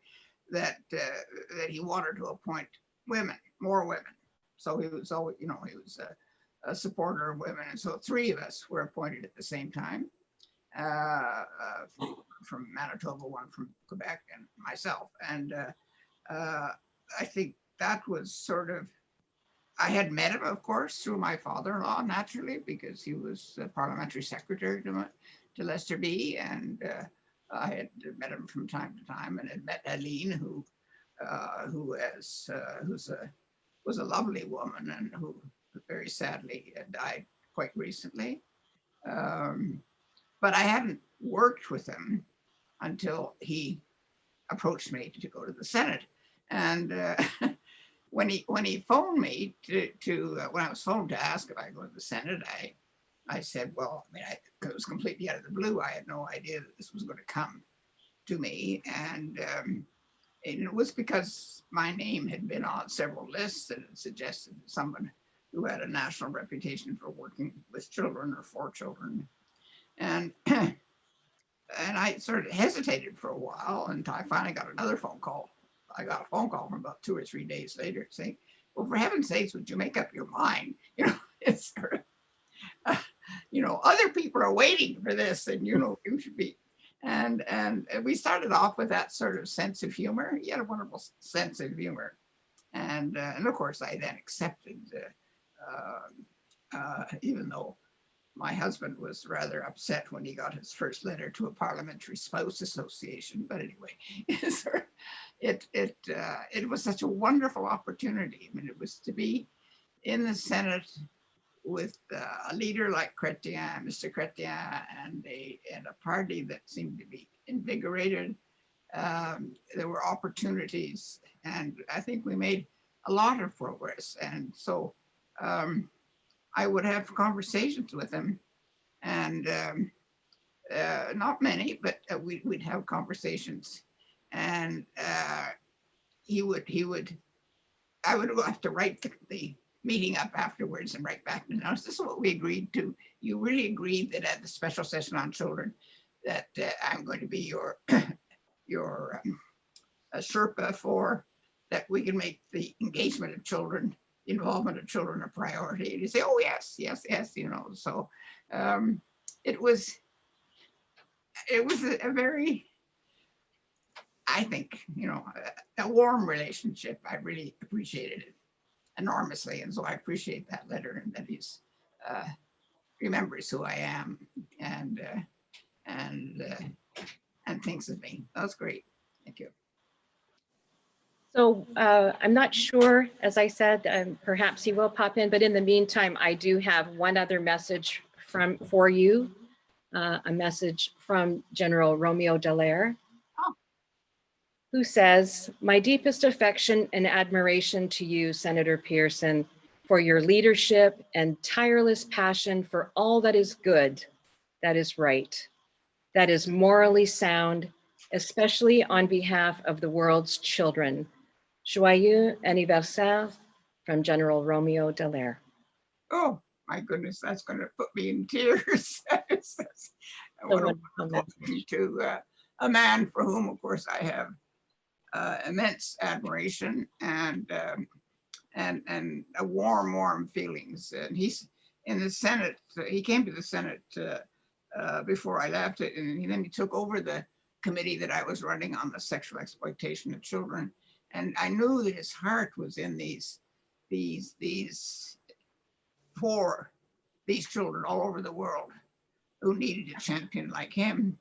that he wanted to appoint more women. So he was always, he was a supporter of women. And so 3 of us were appointed at the same time, from Manitoba, 1 from Quebec, and myself. And I think that was sort of, I had met him, of course, through my father-in-law, naturally, because he was parliamentary secretary to Lester B. And I had met him from time to time, and had met Arlene, who was a lovely woman, and who very sadly died quite recently. But I hadn't worked with him until he approached me to go to the Senate. And when he phoned me when I was phoned to ask if I go to the Senate, I said, well, I mean, it was completely out of the blue. I had no idea that this was going to come to me. And it was because my name had been on several lists that had suggested someone who had a national reputation for working with children or for children. And I sort of hesitated for a while until I finally got another phone call. I got a phone call from about 2 or 3 days later saying, well, for heaven's sakes, would you make up your mind? It's sort of, other people are waiting for this, and you should be. And we started off with that sort of sense of humor. He had a wonderful sense of humor. And of course, I then accepted, even though my husband was rather upset when he got his first letter to a Parliamentary Spouse Association. But anyway, it was such a wonderful opportunity. I mean, it was to be in the Senate with a leader like Chretien, Mr. Chretien, and a party that seemed to be invigorated. There were opportunities, and I think we made a lot of progress. And so I would have conversations with him, and not many, but we'd have conversations, and I would have to write the meeting up afterwards and write back. Now, this is what we agreed to. You really agreed that at the special session on children, that I'm going to be your Sherpa for that we can make the engagement of children, involvement of children a priority. And you say, oh, yes, yes, yes, you know. So it was a very, I think, you know, a warm relationship. I really appreciated it enormously. And so I appreciate that letter, and that he's remembers who I am and thinks of me. That was great. Thank you. So I'm not sure, as I said, perhaps he will pop in, but in the meantime, I do have one other message for you, a message from General Romeo Dallaire, who says, "My deepest affection and admiration to you, Senator Pearson, for your leadership and tireless passion for all that is good, that is right, that is morally sound, especially on behalf of the world's children. Joyeux anniversaire from General Romeo Dallaire." Oh, my goodness, that's going to put me in tears. That's what a wonderful thing to a man for whom, of course, I have immense admiration and a warm feelings. And he's in the Senate. He came to the Senate before I left it, and then he took over the committee that I was running on the sexual exploitation of children. And I knew that his heart was in these for these children all over the world who needed a champion like him.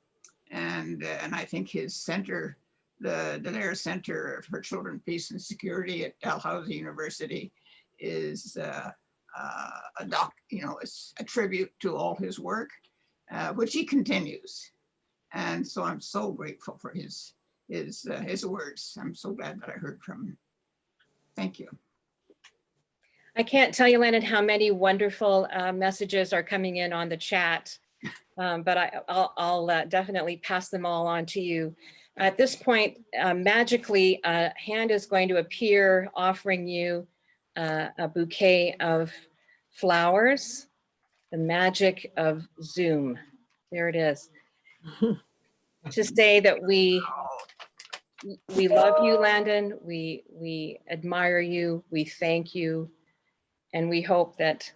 And I think his center, the Dallaire Center for Children, Peace and Security at Dalhousie University, is it's a tribute to all his work, which he continues. And so I'm so grateful for his words. I'm so glad that I heard from him. Thank you. I can't tell you, Landon, how many wonderful messages are coming in on the chat, but I'll definitely pass them all on to you. At this point, magically, a hand is going to appear offering you a bouquet of flowers, the magic of Zoom. There it is. To say that we love you, Landon. We admire you. We thank you. And we hope that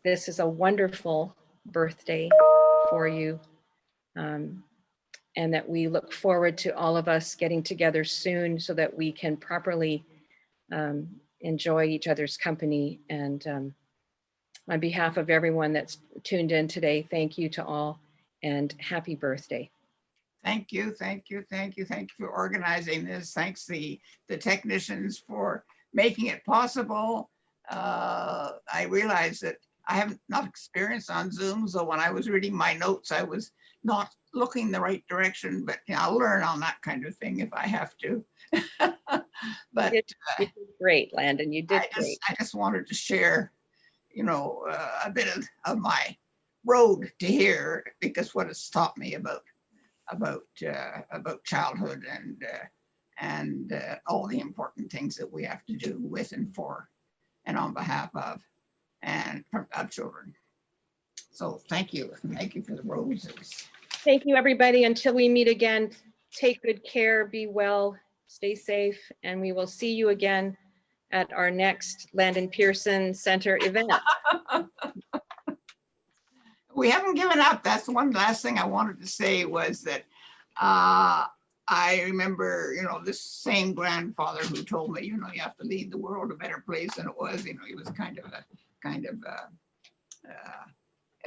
this is a wonderful birthday for you. And that we look forward to all of us getting together soon so that we can properly enjoy each other's company. And on behalf of everyone that's tuned in today, thank you to all and happy birthday. Thank you, thank you, thank you, thank you for organizing this. Thanks the technicians for making it possible. I realized that I have not experience on Zoom, so when I was reading my notes, I was not looking the right direction, but you know, I'll learn on that kind of thing if I have to. But You did great, Landon. You did great. I just wanted to share, you know, a bit of my road to here, because what it's taught me about childhood and all the important things that we have to do with and for and on behalf of children. So thank you for the roses. Thank you, everybody. Until we meet again, take good care, be well, stay safe, and we will see you again at our next Landon Pearson Centre event. We haven't given up. That's one last thing I wanted to say was that I remember, you know, this same grandfather who told me, you know, you have to leave the world a better place than it was. You know, he was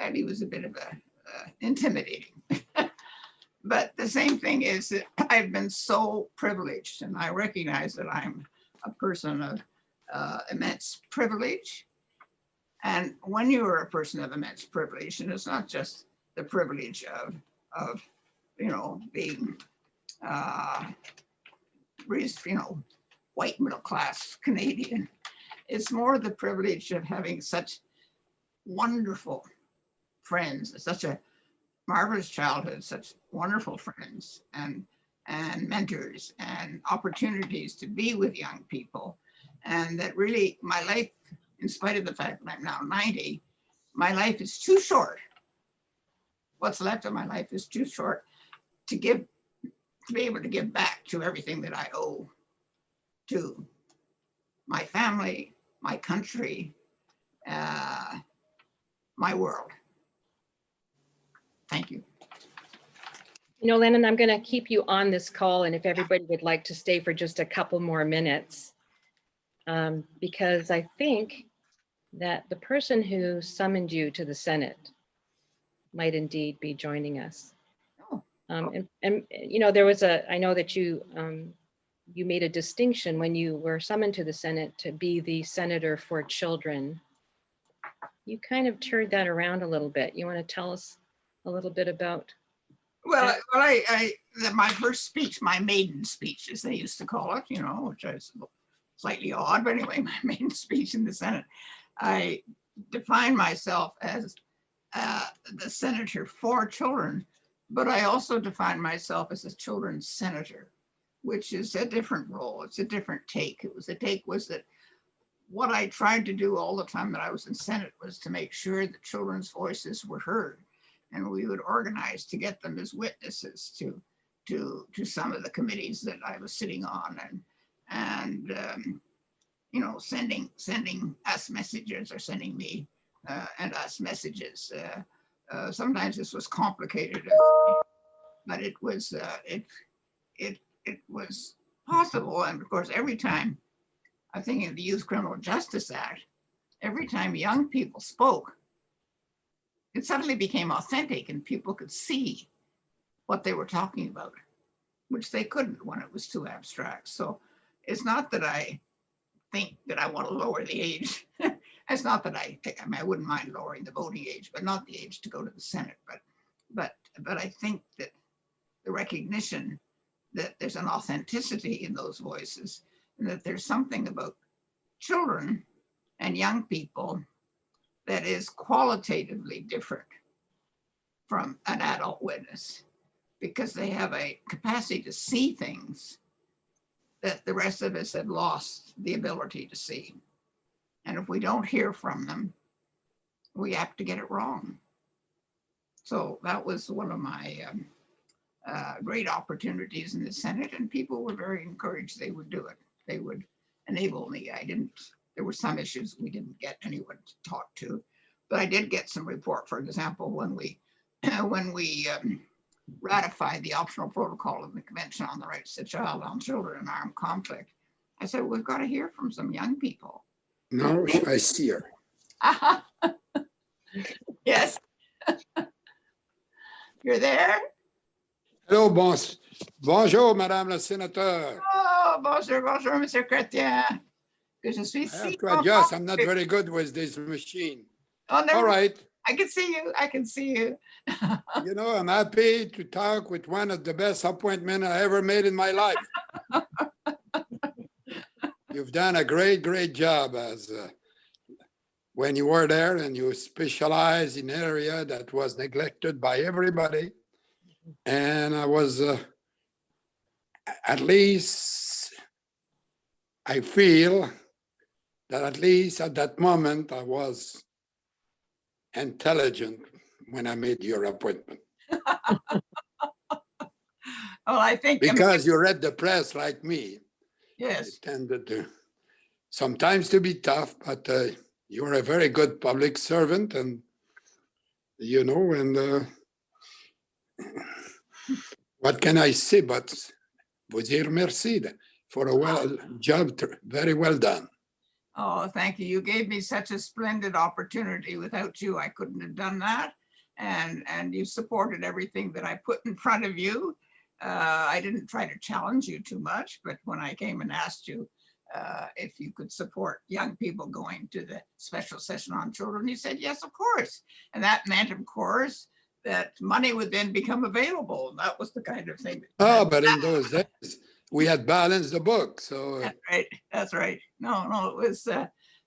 and he was a bit of intimidating. But the same thing is that I've been so privileged, and I recognize that I'm a person of immense privilege. And when you are a person of immense privilege, and it's not just the privilege of you know, being you know, white middle class Canadian, it's more the privilege of having such wonderful friends, such a marvelous childhood, such wonderful friends and mentors and opportunities to be with young people. And that really my life, in spite of the fact that I'm now 90, my life is too short. What's left of my life is too short to be able to give back to everything that I owe to my family, my country, my world. Thank you. You know, Landon, I'm going to keep you on this call, and if everybody would like to stay for just a couple more minutes, because I think that the person who summoned you to the Senate might indeed be joining us. Oh. And you know, there was I know that you made a distinction when you were summoned to the Senate to be the senator for children. You kind of turned that around a little bit. You want to tell us a little bit about? Well, my first speech, my maiden speech, as they used to call it, you know, which is slightly odd, but anyway, my maiden speech in the Senate, I defined myself as the senator for children, but I also defined myself as a children's senator, which is a different role. It's a different take. The take was that what I tried to do all the time that I was in Senate was to make sure that children's voices were heard. And we would organize to get them as witnesses to some of the committees that I was sitting on, and you know, sending us messages or sending me and us messages. Sometimes this was complicated, but it was possible. And of course, every time I'm thinking of the Youth Criminal Justice Act, every time young people spoke, it suddenly became authentic and people could see what they were talking about, which they couldn't when it was too abstract. So it's not that I think that I want to lower the age. It's not that I mean, I wouldn't mind lowering the voting age, but not the age to go to the Senate. But I think that the recognition that there's an authenticity in those voices, and that there's something about children and young people that is qualitatively different from an adult witness, because they have a capacity to see things that the rest of us have lost the ability to see. And if we don't hear from them, we have to get it wrong. So that was one of my great opportunities in the Senate, and people were very encouraged they would do it. They would enable me. There were some issues we didn't get anyone to talk to, but I did get some report. For example, when we ratified the optional protocol of the Convention on the Rights of the Child on Children in Armed Conflict, I said, we've got to hear from some young people. No, I see her. Yes. You're there? Hello, bonjour, Madame la Sénateur. Oh, bonjour, Monsieur Chretien. Que je suis I have to adjust. I'm not very good with this machine. Oh, never. All right. I can see you. I can see you. You know, I'm happy to talk with one of the best appointments I ever made in my life. You've done a great job as when you were there, and you specialized in an area that was neglected by everybody. And I was, at least, I feel that at least at that moment, I was intelligent when I made your appointment. Well, I think because you read the press like me. Yes. It tended to sometimes to be tough, but you're a very good public servant, and you know, and what can I say but vous dire merci for a job very well done. Oh, thank you. You gave me such a splendid opportunity. Without you, I couldn't have done that. And you supported everything that I put in front of you. I didn't try to challenge you too much, but when I came and asked you if you could support young people going to the special session on children, you said, yes, of course. And that meant, of course, that money would then become available. That was the kind of thing. But in those days, we had balanced the book. So that's right. That's right. No, it was.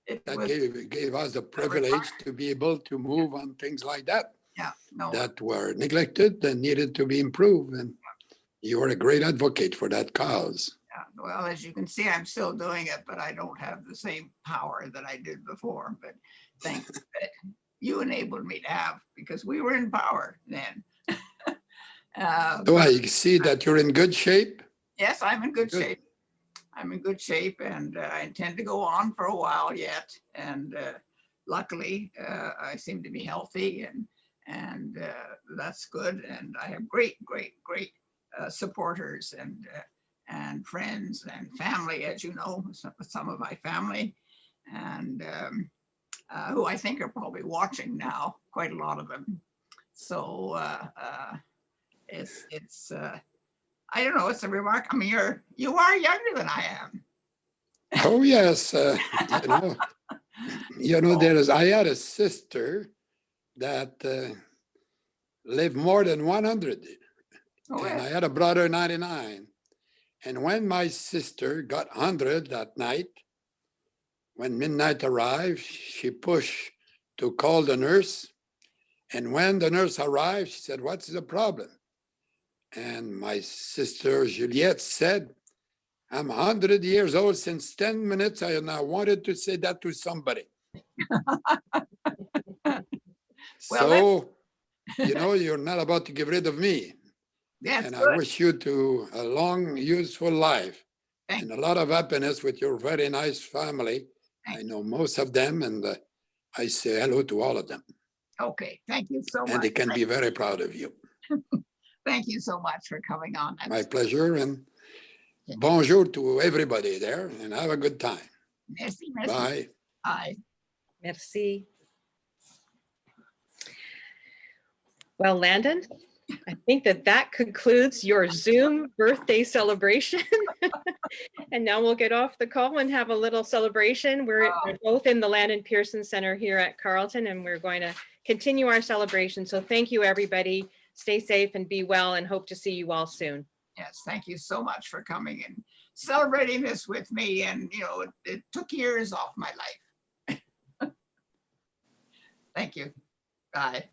Gave us the privilege to be able to move on things like that. Yeah, no, that were neglected and needed to be improved. And you are a great advocate for that cause. yeah. Well, as you can see, I'm still doing it, but I don't have the same power that I did before. But thank you that you enabled me to have, because we were in power then. So But I see that you're in good shape. yes, I'm in good Good. shape. I'm in good shape, and I intend to go on for a while yet. And luckily, I seem to be healthy, and that's good. And I have great supporters and friends and family, as you know, some of my family, and who I think are probably watching now, quite a lot of them. So it's I don't know, it's a remark. I mean, you are younger than I am. Oh, yes. I had a sister that lived more than 100. Oh, And yeah. I had a brother, 99. And when my sister got 100 that night, when midnight arrived, she pushed to call the nurse. And when the nurse arrived, she said, "What's the problem?" And my sister, Juliette, said, "I'm 100 years old since 10 minutes, and I wanted to say that to somebody." Well, So, you're not about to get rid of me. That's And I good. wish you to a long, useful life Thank and a lot of happiness with your very nice family. Thank I know most of them, and I say hello to all of them. Okay, thank you so And much. they can be very proud of you. Thank you so much for coming on. My pleasure, and bonjour to everybody there, and have a good time. Merci, merci. Bye. Bye. Merci. Well, Landon, I think that concludes your Zoom birthday celebration. And now we'll get off the call and have a little celebration. We're both in the Landon Pearson Centre here at Carleton, and we're going to continue our celebration. So thank you, everybody. Stay safe and be well, and hope to see you all soon. Yes, thank you so much for coming and celebrating this with me. And, it took years off my life. Thank you. Bye.